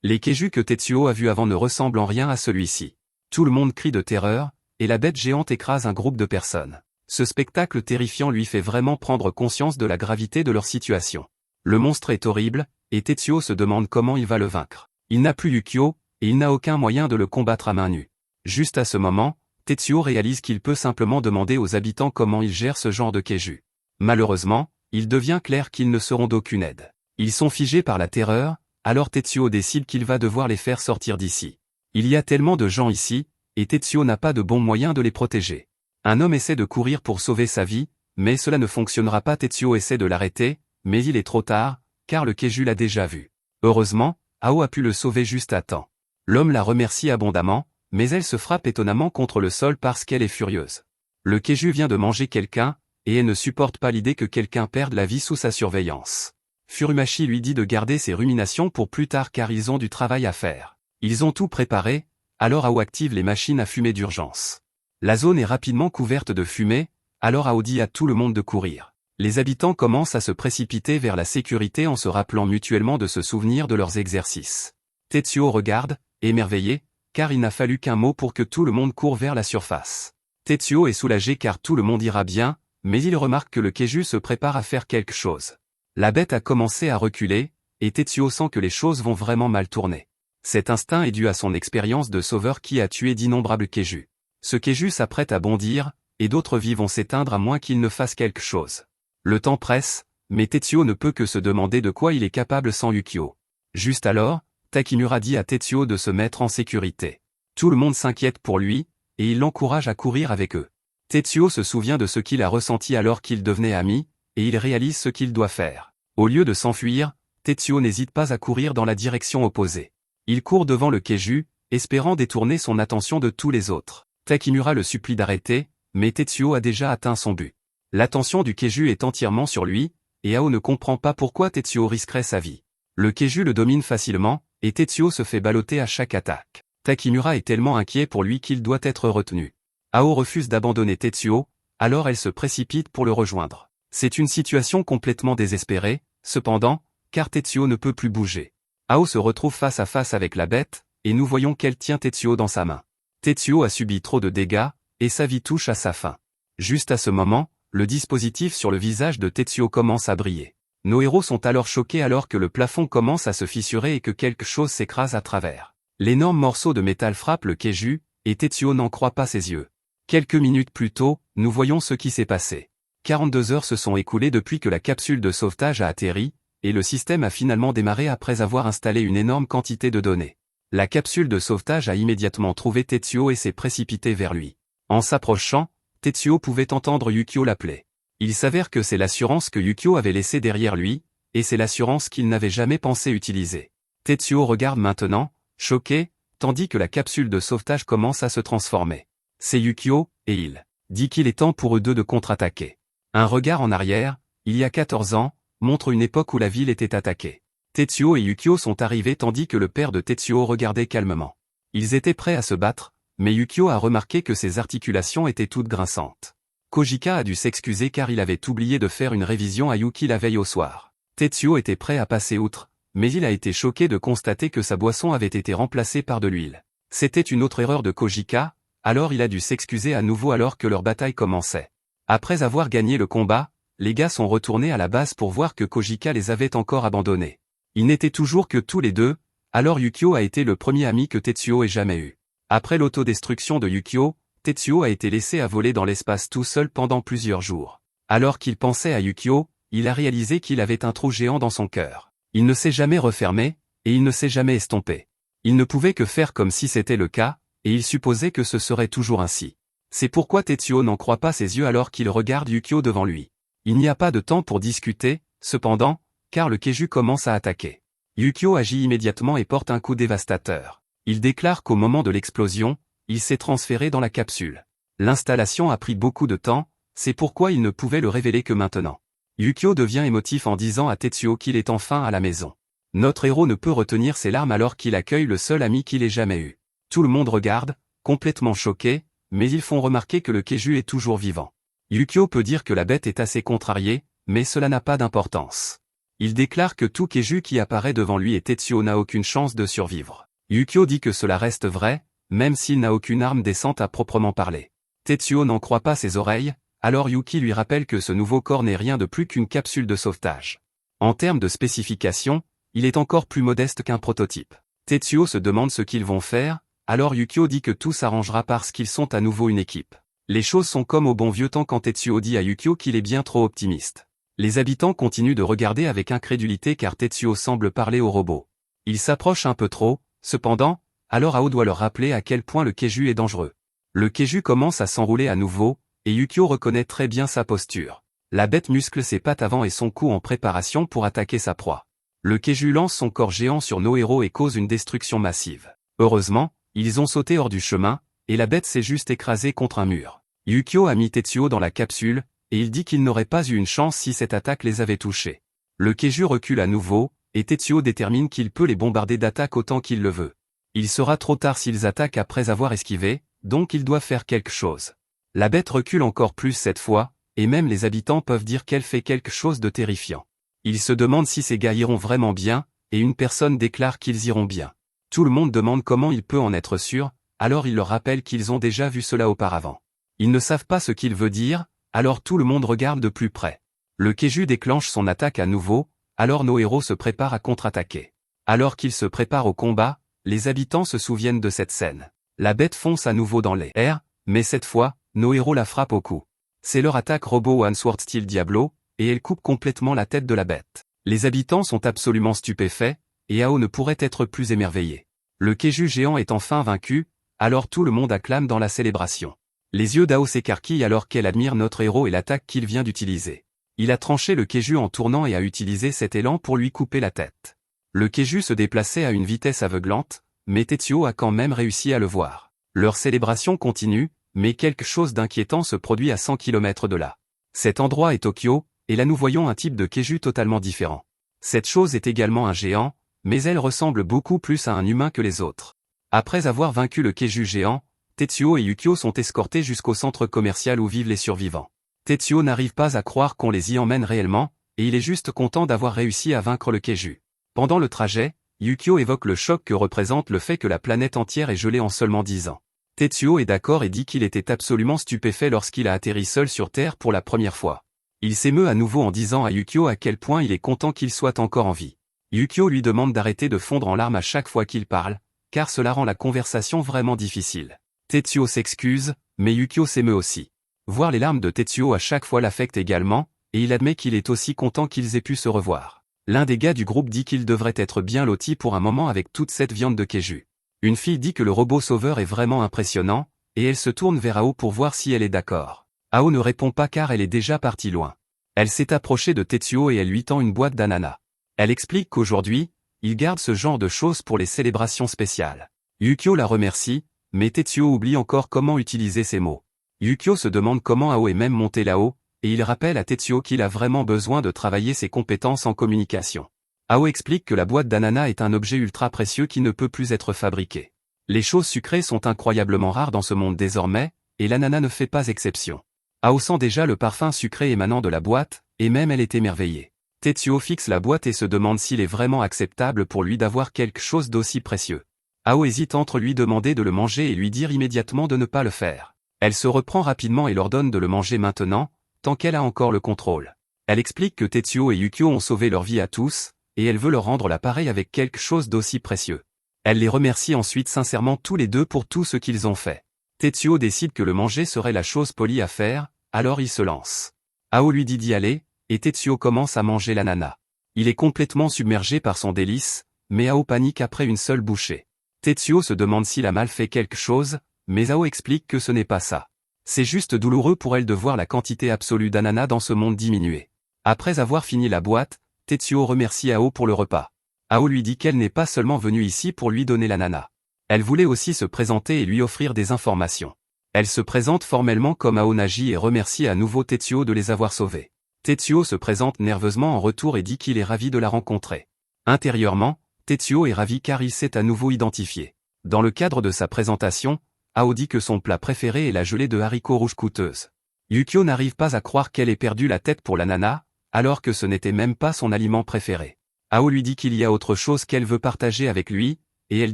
Les Keiju que Tetsuo a vus avant ne ressemblent en rien à celui-ci. Tout le monde crie de terreur, et la bête géante écrase un groupe de personnes. Ce spectacle terrifiant lui fait vraiment prendre conscience de la gravité de leur situation. Le monstre est horrible, et Tetsuo se demande comment il va le vaincre. Il n'a plus Yukio, et il n'a aucun moyen de le combattre à main nue. Juste à ce moment, Tetsuo réalise qu'il peut simplement demander aux habitants comment ils gèrent ce genre de Keiju. Malheureusement, il devient clair qu'ils ne seront d'aucune aide. Ils sont figés par la terreur, alors Tetsuo décide qu'il va devoir les faire sortir d'ici. Il y a tellement de gens ici, et Tetsuo n'a pas de bon moyen de les protéger. Un homme essaie de courir pour sauver sa vie, Mais cela ne fonctionnera pas. Tetsuo essaie de l'arrêter, mais il est trop tard, car le Keiju l'a déjà vu. Heureusement, Ao a pu le sauver juste à temps. L'homme la remercie abondamment, mais elle se frappe étonnamment contre le sol parce qu'elle est furieuse. Le Keiju vient de manger quelqu'un, et elle ne supporte pas l'idée que quelqu'un perde la vie sous sa surveillance. Furumachi lui dit de garder ses ruminations pour plus tard car ils ont du travail à faire. Ils ont tout préparé, alors Ao active les machines à fumer d'urgence. La zone est rapidement couverte de fumée, alors Ao dit à tout le monde de courir. Les habitants commencent à se précipiter vers la sécurité en se rappelant mutuellement de se souvenir de leurs exercices. Tetsuo regarde, émerveillé, car il n'a fallu qu'un mot pour que tout le monde court vers la surface. Tetsuo est soulagé car tout le monde ira bien, mais il remarque que le Keiju se prépare à faire quelque chose. La bête a commencé à reculer, et Tetsuo sent que les choses vont vraiment mal tourner. Cet instinct est dû à son expérience de sauveur qui a tué d'innombrables Keiju. Ce Keiju s'apprête à bondir, et d'autres vies vont s'éteindre à moins qu'il ne fasse quelque chose. Le temps presse, mais Tetsuo ne peut que se demander de quoi il est capable sans Yukio. Juste alors, Takimura dit à Tetsuo de se mettre en sécurité. Tout le monde s'inquiète pour lui, et il l'encourage à courir avec eux. Tetsuo se souvient de ce qu'il a ressenti alors qu'ils devenaient amis, et il réalise ce qu'il doit faire. Au lieu de s'enfuir, Tetsuo n'hésite pas à courir dans la direction opposée. Il court devant le Keiju, espérant détourner son attention de tous les autres. Takimura le supplie d'arrêter, mais Tetsuo a déjà atteint son but. L'attention du Keiju est entièrement sur lui, et Ao ne comprend pas pourquoi Tetsuo risquerait sa vie. Le Keiju le domine facilement, et Tetsuo se fait balloter à chaque attaque. Takimura est tellement inquiet pour lui qu'il doit être retenu. Ao refuse d'abandonner Tetsuo, alors elle se précipite pour le rejoindre. C'est une situation complètement désespérée, cependant, car Tetsuo ne peut plus bouger. Ao se retrouve face à face avec la bête, et nous voyons qu'elle tient Tetsuo dans sa main. Tetsuo a subi trop de dégâts, et sa vie touche à sa fin. Juste à ce moment, le dispositif sur le visage de Tetsuo commence à briller. Nos héros sont alors choqués alors que le plafond commence à se fissurer et que quelque chose s'écrase à travers. L'énorme morceau de métal frappe le Keiju, et Tetsuo n'en croit pas ses yeux. Quelques minutes plus tôt, nous voyons ce qui s'est passé. 42 heures se sont écoulées depuis que la capsule de sauvetage a atterri, et le système a finalement démarré après avoir installé une énorme quantité de données. La capsule de sauvetage a immédiatement trouvé Tetsuo et s'est précipitée vers lui. En s'approchant, Tetsuo pouvait entendre Yukio l'appeler. Il s'avère que c'est l'assurance que Yukio avait laissée derrière lui, et c'est l'assurance qu'il n'avait jamais pensé utiliser. Tetsuo regarde maintenant, choqué, tandis que la capsule de sauvetage commence à se transformer. C'est Yukio, et il dit qu'il est temps pour eux deux de contre-attaquer. Un regard en arrière, il y a 14 ans, montre une époque où la ville était attaquée. Tetsuo et Yukio sont arrivés tandis que le père de Tetsuo regardait calmement. Ils étaient prêts à se battre, mais Yukio a remarqué que ses articulations étaient toutes grinçantes. Kojika a dû s'excuser car il avait oublié de faire une révision à Yuki la veille au soir. Tetsuo était prêt à passer outre, mais il a été choqué de constater que sa boisson avait été remplacée par de l'huile. C'était une autre erreur de Kojika, alors il a dû s'excuser à nouveau alors que leur bataille commençait. Après avoir gagné le combat, les gars sont retournés à la base pour voir que Kojika les avait encore abandonnés. Ils n'étaient toujours que tous les deux, alors Yukio a été le premier ami que Tetsuo ait jamais eu. Après l'autodestruction de Yukio, Tetsuo a été laissé à voler dans l'espace tout seul pendant plusieurs jours. Alors qu'il pensait à Yukio, il a réalisé qu'il avait un trou géant dans son cœur. Il ne s'est jamais refermé, et il ne s'est jamais estompé. Il ne pouvait que faire comme si c'était le cas, et il supposait que ce serait toujours ainsi. C'est pourquoi Tetsuo n'en croit pas ses yeux alors qu'il regarde Yukio devant lui. Il n'y a pas de temps pour discuter, cependant, car le Keiju commence à attaquer. Yukio agit immédiatement et porte un coup dévastateur. Il déclare qu'au moment de l'explosion, il s'est transféré dans la capsule. L'installation a pris beaucoup de temps, c'est pourquoi il ne pouvait le révéler que maintenant. Yukio devient émotif en disant à Tetsuo qu'il est enfin à la maison. Notre héros ne peut retenir ses larmes alors qu'il accueille le seul ami qu'il ait jamais eu. Tout le monde regarde, complètement choqué, mais ils font remarquer que le Keiju est toujours vivant. Yukio peut dire que la bête est assez contrariée, mais cela n'a pas d'importance. Il déclare que tout Keiju qui apparaît devant lui et Tetsuo n'a aucune chance de survivre. Yukio dit que cela reste vrai, même s'il n'a aucune arme décente à proprement parler. Tetsuo n'en croit pas ses oreilles, alors Yuki lui rappelle que ce nouveau corps n'est rien de plus qu'une capsule de sauvetage. En termes de spécifications, il est encore plus modeste qu'un prototype. Tetsuo se demande ce qu'ils vont faire, alors Yukio dit que tout s'arrangera parce qu'ils sont à nouveau une équipe. Les choses sont comme au bon vieux temps quand Tetsuo dit à Yukio qu'il est bien trop optimiste. Les habitants continuent de regarder avec incrédulité car Tetsuo semble parler au robot. Il s'approche un peu trop, cependant, alors Ao doit leur rappeler à quel point le Keiju est dangereux. Le Keiju commence à s'enrouler à nouveau, et Yukio reconnaît très bien sa posture. La bête muscle ses pattes avant et son cou en préparation pour attaquer sa proie. Le Keju lance son corps géant sur nos héros et cause une destruction massive. Heureusement, ils ont sauté hors du chemin, et la bête s'est juste écrasée contre un mur. Yukio a mis Tetsuo dans la capsule, et il dit qu'il n'aurait pas eu une chance si cette attaque les avait touchés. Le Keju recule à nouveau, et Tetsuo détermine qu'il peut les bombarder d'attaques autant qu'il le veut. Il sera trop tard s'ils attaquent après avoir esquivé, donc il doit faire quelque chose. La bête recule encore plus cette fois, et même les habitants peuvent dire qu'elle fait quelque chose de terrifiant. Ils se demandent si ces gars iront vraiment bien, et une personne déclare qu'ils iront bien. Tout le monde demande comment il peut en être sûr, alors il leur rappelle qu'ils ont déjà vu cela auparavant. Ils ne savent pas ce qu'il veut dire, alors tout le monde regarde de plus près. Le Keju déclenche son attaque à nouveau, alors nos héros se préparent à contre-attaquer. Alors qu'ils se préparent au combat, les habitants se souviennent de cette scène. La bête fonce à nouveau dans les airs, mais cette fois, nos héros la frappent au cou. C'est leur attaque robot One Sword Steel Diablo, et elle coupe complètement la tête de la bête. Les habitants sont absolument stupéfaits, et Ao ne pourrait être plus émerveillé. Le Keju géant est enfin vaincu, alors tout le monde acclame dans la célébration. Les yeux d'Ao s'écarquillent alors qu'elle admire notre héros et l'attaque qu'il vient d'utiliser. Il a tranché le Keju en tournant et a utilisé cet élan pour lui couper la tête. Le Keju se déplaçait à une vitesse aveuglante, mais Tetsuo a quand même réussi à le voir. Leur célébration continue, mais quelque chose d'inquiétant se produit à 100 km de là. Cet endroit est Tokyo, et là nous voyons un type de Keju totalement différent. Cette chose est également un géant, mais elle ressemble beaucoup plus à un humain que les autres. Après avoir vaincu le Keju géant, Tetsuo et Yukio sont escortés jusqu'au centre commercial où vivent les survivants. Tetsuo n'arrive pas à croire qu'on les y emmène réellement, et il est juste content d'avoir réussi à vaincre le Keju. Pendant le trajet, Yukio évoque le choc que représente le fait que la planète entière est gelée en seulement 10 ans. Tetsuo est d'accord et dit qu'il était absolument stupéfait lorsqu'il a atterri seul sur Terre pour la première fois. Il s'émeut à nouveau en disant à Yukio à quel point il est content qu'il soit encore en vie. Yukio lui demande d'arrêter de fondre en larmes à chaque fois qu'il parle, car cela rend la conversation vraiment difficile. Tetsuo s'excuse, mais Yukio s'émeut aussi. Voir les larmes de Tetsuo à chaque fois l'affecte également, et il admet qu'il est aussi content qu'ils aient pu se revoir. L'un des gars du groupe dit qu'il devrait être bien loti pour un moment avec toute cette viande de Keju. Une fille dit que le robot sauveur est vraiment impressionnant, et elle se tourne vers Ao pour voir si elle est d'accord. Ao ne répond pas car elle est déjà partie loin. Elle s'est approchée de Tetsuo et elle lui tend une boîte d'ananas. Elle explique qu'aujourd'hui, il garde ce genre de choses pour les célébrations spéciales. Yukio la remercie, mais Tetsuo oublie encore comment utiliser ces mots. Yukio se demande comment Ao est même monté là-haut, et il rappelle à Tetsuo qu'il a vraiment besoin de travailler ses compétences en communication. Ao explique que la boîte d'ananas est un objet ultra précieux qui ne peut plus être fabriqué. Les choses sucrées sont incroyablement rares dans ce monde désormais, et l'ananas ne fait pas exception. Ao sent déjà le parfum sucré émanant de la boîte, et même elle est émerveillée. Tetsuo fixe la boîte et se demande s'il est vraiment acceptable pour lui d'avoir quelque chose d'aussi précieux. Ao hésite entre lui demander de le manger et lui dire immédiatement de ne pas le faire. Elle se reprend rapidement et l'ordonne de le manger maintenant, tant qu'elle a encore le contrôle. Elle explique que Tetsuo et Yukio ont sauvé leur vie à tous, et elle veut leur rendre l'appareil avec quelque chose d'aussi précieux. Elle les remercie ensuite sincèrement tous les deux pour tout ce qu'ils ont fait. Tetsuo décide que le manger serait la chose polie à faire, alors il se lance. Ao lui dit d'y aller, et Tetsuo commence à manger l'ananas. Il est complètement submergé par son délice, mais Ao panique après une seule bouchée. Tetsuo se demande s'il a mal fait quelque chose, mais Ao explique que ce n'est pas ça. C'est juste douloureux pour elle de voir la quantité absolue d'ananas dans ce monde diminuer. Après avoir fini la boîte, Tetsuo remercie Ao pour le repas. Ao lui dit qu'elle n'est pas seulement venue ici pour lui donner l'ananas. Elle voulait aussi se présenter et lui offrir des informations. Elle se présente formellement comme Ao Nagi et remercie à nouveau Tetsuo de les avoir sauvés. Tetsuo se présente nerveusement en retour et dit qu'il est ravi de la rencontrer. Intérieurement, Tetsuo est ravi car il s'est à nouveau identifié. Dans le cadre de sa présentation, Ao dit que son plat préféré est la gelée de haricots rouges coûteuse. Yukio n'arrive pas à croire qu'elle ait perdu la tête pour l'ananas, alors que ce n'était même pas son aliment préféré. Ao lui dit qu'il y a autre chose qu'elle veut partager avec lui, et elle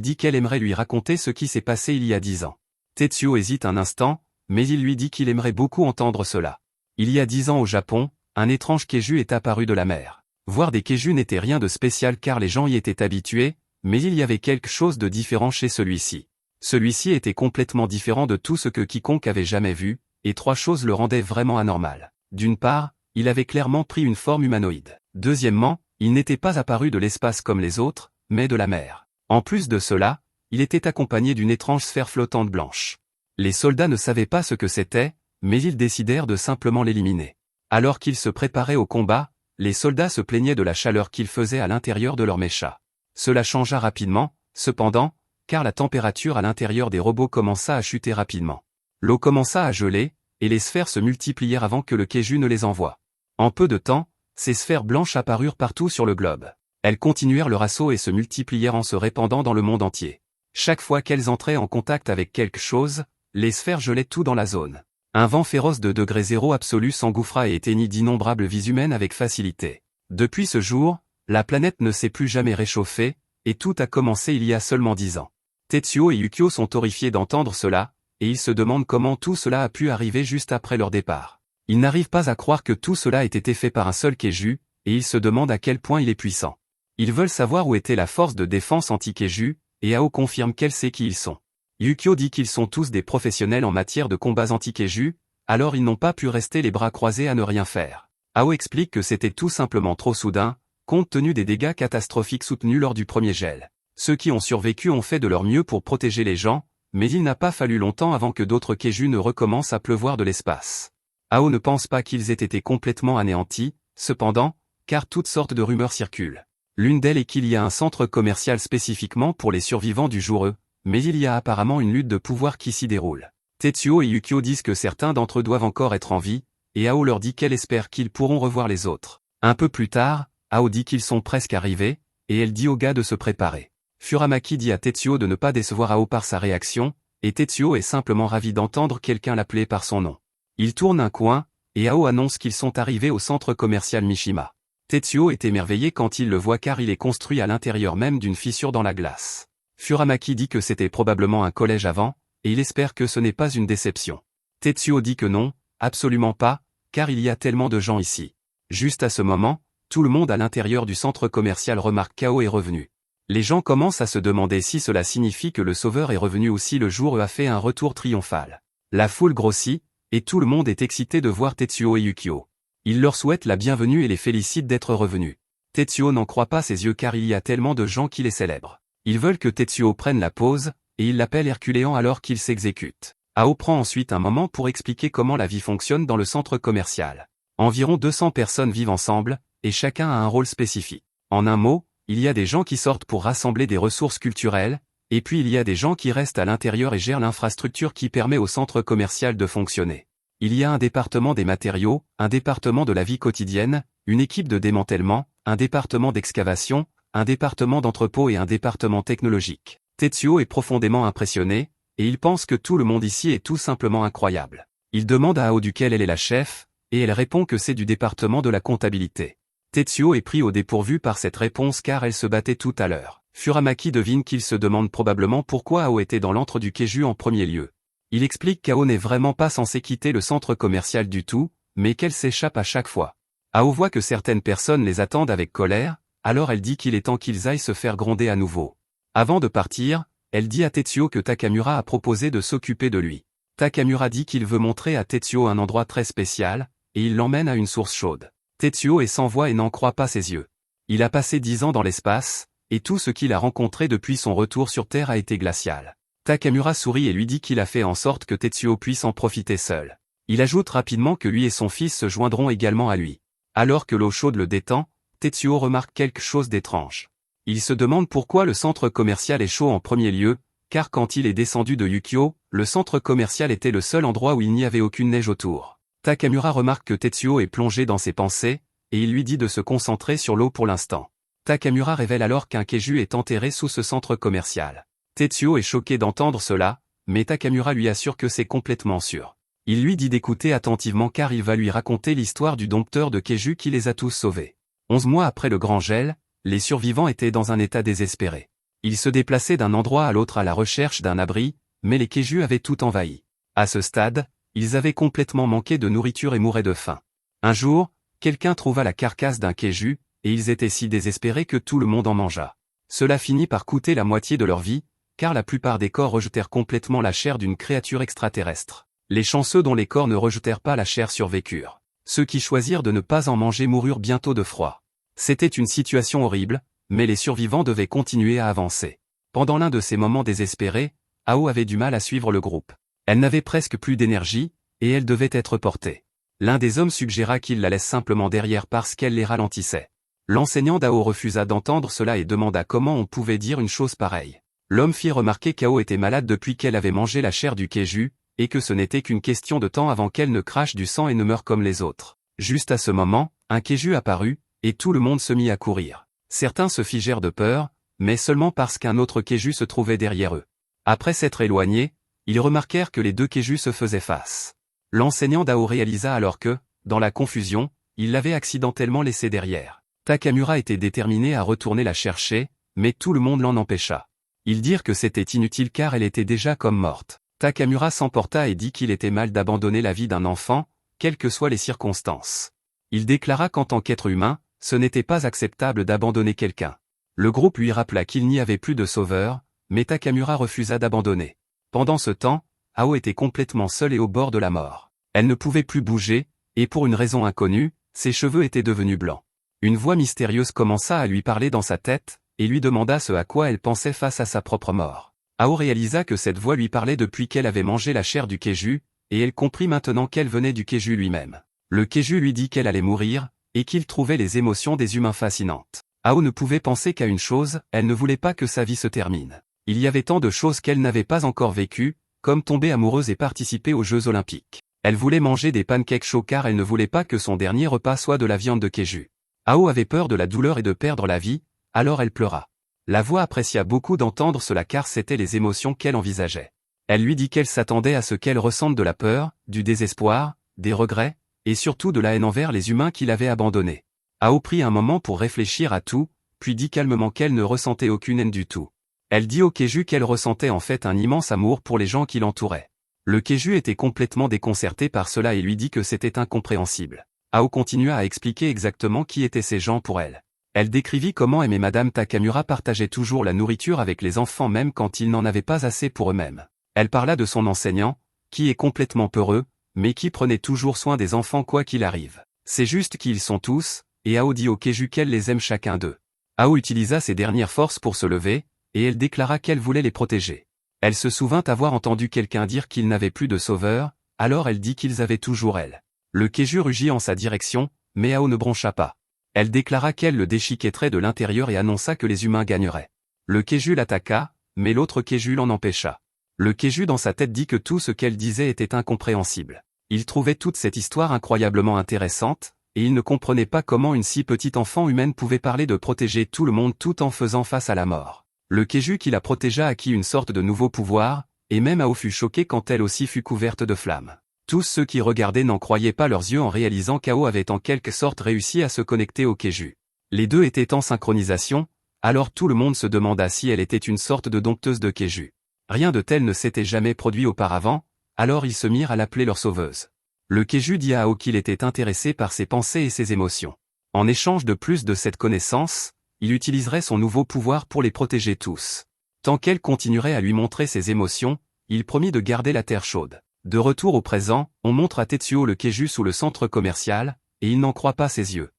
dit qu'elle aimerait lui raconter ce qui s'est passé il y a 10 ans. Tetsuo hésite un instant, mais il lui dit qu'il aimerait beaucoup entendre cela. Il y a 10 ans au Japon, un étrange Keju est apparu de la mer. Voir des Keju n'était rien de spécial car les gens y étaient habitués, mais il y avait quelque chose de différent chez celui-ci. Celui-ci était complètement différent de tout ce que quiconque avait jamais vu, et 3 choses le rendaient vraiment anormal. D'une part, il avait clairement pris une forme humanoïde. Deuxièmement, il n'était pas apparu de l'espace comme les autres, mais de la mer. En plus de cela, il était accompagné d'une étrange sphère flottante blanche. Les soldats ne savaient pas ce que c'était, mais ils décidèrent de simplement l'éliminer. Alors qu'ils se préparaient au combat, les soldats se plaignaient de la chaleur qu'il faisait à l'intérieur de leur mécha. Cela changea rapidement, cependant, car la température à l'intérieur des robots commença à chuter rapidement. L'eau commença à geler, et les sphères se multiplièrent avant que le Keju ne les envoie. En peu de temps, ces sphères blanches apparurent partout sur le globe. Elles continuèrent leur assaut et se multiplièrent en se répandant dans le monde entier. Chaque fois qu'elles entraient en contact avec quelque chose, les sphères gelaient tout dans la zone. Un vent féroce de degré zéro absolu s'engouffra et éteignit d'innombrables vies humaines avec facilité. Depuis ce jour, la planète ne s'est plus jamais réchauffée, et tout a commencé il y a seulement 10 ans. Tetsuo et Yukio sont horrifiés d'entendre cela, et ils se demandent comment tout cela a pu arriver juste après leur départ. Ils n'arrivent pas à croire que tout cela ait été fait par un seul Keju, et ils se demandent à quel point il est puissant. Ils veulent savoir où était la force de défense anti-Keju, et Ao confirme qu'elle sait qui ils sont. Yukio dit qu'ils sont tous des professionnels en matière de combats anti-Keju, alors ils n'ont pas pu rester les bras croisés à ne rien faire. Ao explique que c'était tout simplement trop soudain, compte tenu des dégâts catastrophiques soutenus lors du premier gel. Ceux qui ont survécu ont fait de leur mieux pour protéger les gens, mais il n'a pas fallu longtemps avant que d'autres Keju ne recommencent à pleuvoir de l'espace. Ao ne pense pas qu'ils aient été complètement anéantis, cependant, car toutes sortes de rumeurs circulent. L'une d'elles est qu'il y a un centre commercial spécifiquement pour les survivants du jour E, mais il y a apparemment une lutte de pouvoir qui s'y déroule. Tetsuo et Yukio disent que certains d'entre eux doivent encore être en vie, et Ao leur dit qu'elle espère qu'ils pourront revoir les autres. Un peu plus tard, Ao dit qu'ils sont presque arrivés, et elle dit au gars de se préparer. Furamaki dit à Tetsuo de ne pas décevoir Ao par sa réaction, et Tetsuo est simplement ravi d'entendre quelqu'un l'appeler par son nom. Il tourne un coin, et Ao annonce qu'ils sont arrivés au centre commercial Mishima. Tetsuo est émerveillé quand il le voit car il est construit à l'intérieur même d'une fissure dans la glace. Furamaki dit que c'était probablement un collège avant, et il espère que ce n'est pas une déception. Tetsuo dit que non, absolument pas, car il y a tellement de gens ici. Juste à ce moment, tout le monde à l'intérieur du centre commercial remarque qu'Ao est revenu. Les gens commencent à se demander si cela signifie que le sauveur est revenu aussi le jour où a fait un retour triomphal. La foule grossit, et tout le monde est excité de voir Tetsuo et Yukio. Il leur souhaite la bienvenue et les félicite d'être revenus. Tetsuo n'en croit pas ses yeux car il y a tellement de gens qui les célèbrent. Ils veulent que Tetsuo prenne la pause, et ils l'appellent Herculéan alors qu'il s'exécute. Ao prend ensuite un moment pour expliquer comment la vie fonctionne dans le centre commercial. Environ 200 personnes vivent ensemble, et chacun a un rôle spécifique. En un mot, il y a des gens qui sortent pour rassembler des ressources culturelles, et puis il y a des gens qui restent à l'intérieur et gèrent l'infrastructure qui permet au centre commercial de fonctionner. Il y a un département des matériaux, un département de la vie quotidienne, une équipe de démantèlement, un département d'excavation, un département d'entrepôt et un département technologique. Tetsuo est profondément impressionné, et il pense que tout le monde ici est tout simplement incroyable. Il demande à Ao duquel elle est la chef, et elle répond que c'est du département de la comptabilité. Tetsuo est pris au dépourvu par cette réponse car elle se battait tout à l'heure. Furamaki devine qu'il se demande probablement pourquoi Ao était dans l'antre du Keju en premier lieu. Il explique qu'Ao n'est vraiment pas censé quitter le centre commercial du tout, mais qu'elle s'échappe à chaque fois. Ao voit que certaines personnes les attendent avec colère, alors elle dit qu'il est temps qu'ils aillent se faire gronder à nouveau. Avant de partir, elle dit à Tetsuo que Takamura a proposé de s'occuper de lui. Takamura dit qu'il veut montrer à Tetsuo un endroit très spécial, et il l'emmène à une source chaude. Tetsuo est sans voix et n'en croit pas ses yeux. Il a passé 10 ans dans l'espace, et tout ce qu'il a rencontré depuis son retour sur Terre a été glacial. Takamura sourit et lui dit qu'il a fait en sorte que Tetsuo puisse en profiter seul. Il ajoute rapidement que lui et son fils se joindront également à lui. Alors que l'eau chaude le détend, Tetsuo remarque quelque chose d'étrange. Il se demande pourquoi le centre commercial est chaud en premier lieu, car quand il est descendu de Yukio, le centre commercial était le seul endroit où il n'y avait aucune neige autour. Takamura remarque que Tetsuo est plongé dans ses pensées, et il lui dit de se concentrer sur l'eau pour l'instant. Takamura révèle alors qu'un Keju est enterré sous ce centre commercial. Tetsuo est choqué d'entendre cela, mais Takamura lui assure que c'est complètement sûr. Il lui dit d'écouter attentivement car il va lui raconter l'histoire du dompteur de Keju qui les a tous sauvés. 11 mois après le grand gel, les survivants étaient dans un état désespéré. Ils se déplaçaient d'un endroit à l'autre à la recherche d'un abri, mais les Keju avaient tout envahi. À ce stade, ils avaient complètement manqué de nourriture et mouraient de faim. Un jour, quelqu'un trouva la carcasse d'un Keju, et ils étaient si désespérés que tout le monde en mangea. Cela finit par coûter la moitié de leur vie, car la plupart des corps rejetèrent complètement la chair d'une créature extraterrestre. Les chanceux dont les corps ne rejetèrent pas la chair survécurent. Ceux qui choisirent de ne pas en manger moururent bientôt de froid. C'était une situation horrible, mais les survivants devaient continuer à avancer. Pendant l'un de ces moments désespérés, Ao avait du mal à suivre le groupe. Elle n'avait presque plus d'énergie, et elle devait être portée. L'un des hommes suggéra qu'il la laisse simplement derrière parce qu'elle les ralentissait. L'enseignant d'Ao refusa d'entendre cela et demanda comment on pouvait dire une chose pareille. L'homme fit remarquer qu'Ao était malade depuis qu'elle avait mangé la chair du keju, et que ce n'était qu'une question de temps avant qu'elle ne crache du sang et ne meure comme les autres. Juste à ce moment, un keju apparut, et tout le monde se mit à courir. Certains se figèrent de peur, mais seulement parce qu'un autre keju se trouvait derrière eux. Après s'être éloignés, ils remarquèrent que les deux kejus se faisaient face. L'enseignant d'Ao réalisa alors que, dans la confusion, il l'avait accidentellement laissée derrière. Takamura était déterminé à retourner la chercher, mais tout le monde l'en empêcha. Ils dirent que c'était inutile car elle était déjà comme morte. Takamura s'emporta et dit qu'il était mal d'abandonner la vie d'un enfant, quelles que soient les circonstances. Il déclara qu'en tant qu'être humain, ce n'était pas acceptable d'abandonner quelqu'un. Le groupe lui rappela qu'il n'y avait plus de sauveur, mais Takamura refusa d'abandonner. Pendant ce temps, Ao était complètement seule et au bord de la mort. Elle ne pouvait plus bouger, et pour une raison inconnue, ses cheveux étaient devenus blancs. Une voix mystérieuse commença à lui parler dans sa tête, et lui demanda ce à quoi elle pensait face à sa propre mort. Ao réalisa que cette voix lui parlait depuis qu'elle avait mangé la chair du keju, et elle comprit maintenant qu'elle venait du keju lui-même. Le keju lui dit qu'elle allait mourir, et qu'il trouvait les émotions des humains fascinantes. Ao ne pouvait penser qu'à une chose, elle ne voulait pas que sa vie se termine. Il y avait tant de choses qu'elle n'avait pas encore vécues, comme tomber amoureuse et participer aux Jeux Olympiques. Elle voulait manger des pancakes chauds car elle ne voulait pas que son dernier repas soit de la viande de keju. Ao avait peur de la douleur et de perdre la vie, alors elle pleura. La voix apprécia beaucoup d'entendre cela car c'étaient les émotions qu'elle envisageait. Elle lui dit qu'elle s'attendait à ce qu'elle ressente de la peur, du désespoir, des regrets, et surtout de la haine envers les humains qui l'avaient abandonnée. Ao prit un moment pour réfléchir à tout, puis dit calmement qu'elle ne ressentait aucune haine du tout. Elle dit au keju qu'elle ressentait en fait un immense amour pour les gens qui l'entouraient. Le keju était complètement déconcerté par cela et lui dit que c'était incompréhensible. Ao continua à expliquer exactement qui étaient ces gens pour elle. Elle décrivit comment aimait Madame Takamura partageait toujours la nourriture avec les enfants même quand ils n'en avaient pas assez pour eux-mêmes. Elle parla de son enseignant, qui est complètement peureux, mais qui prenait toujours soin des enfants quoi qu'il arrive. C'est juste qu'ils sont tous, et Ao dit au keju qu'elle les aime chacun d'eux. Ao utilisa ses dernières forces pour se lever, et elle déclara qu'elle voulait les protéger. Elle se souvint avoir entendu quelqu'un dire qu'il n'avait plus de sauveur, alors elle dit qu'ils avaient toujours elle. Le keju rugit en sa direction, mais Ao ne broncha pas. Elle déclara qu'elle le déchiquetterait de l'intérieur et annonça que les humains gagneraient. Le keju l'attaqua, mais l'autre keju l'en empêcha. Le keju dans sa tête dit que tout ce qu'elle disait était incompréhensible. Il trouvait toute cette histoire incroyablement intéressante, et il ne comprenait pas comment une si petite enfant humaine pouvait parler de protéger tout le monde tout en faisant face à la mort. Le keju qui la protégea acquit une sorte de nouveau pouvoir, et même Ao fut choquée quand elle aussi fut couverte de flammes. Tous ceux qui regardaient n'en croyaient pas leurs yeux en réalisant qu'Ao avait en quelque sorte réussi à se connecter au keju. Les deux étaient en synchronisation, alors tout le monde se demanda si elle était une sorte de dompteuse de keju. Rien de tel ne s'était jamais produit auparavant, alors ils se mirent à l'appeler leur sauveuse. Le keju dit à Ao qu'il était intéressé par ses pensées et ses émotions. En échange de plus de cette connaissance, il utiliserait son nouveau pouvoir pour les protéger tous. Tant qu'elle continuerait à lui montrer ses émotions, il promit de garder la terre chaude. De retour au présent, on montre à Tetsuo le keju sous le centre commercial, et il n'en croit pas ses yeux.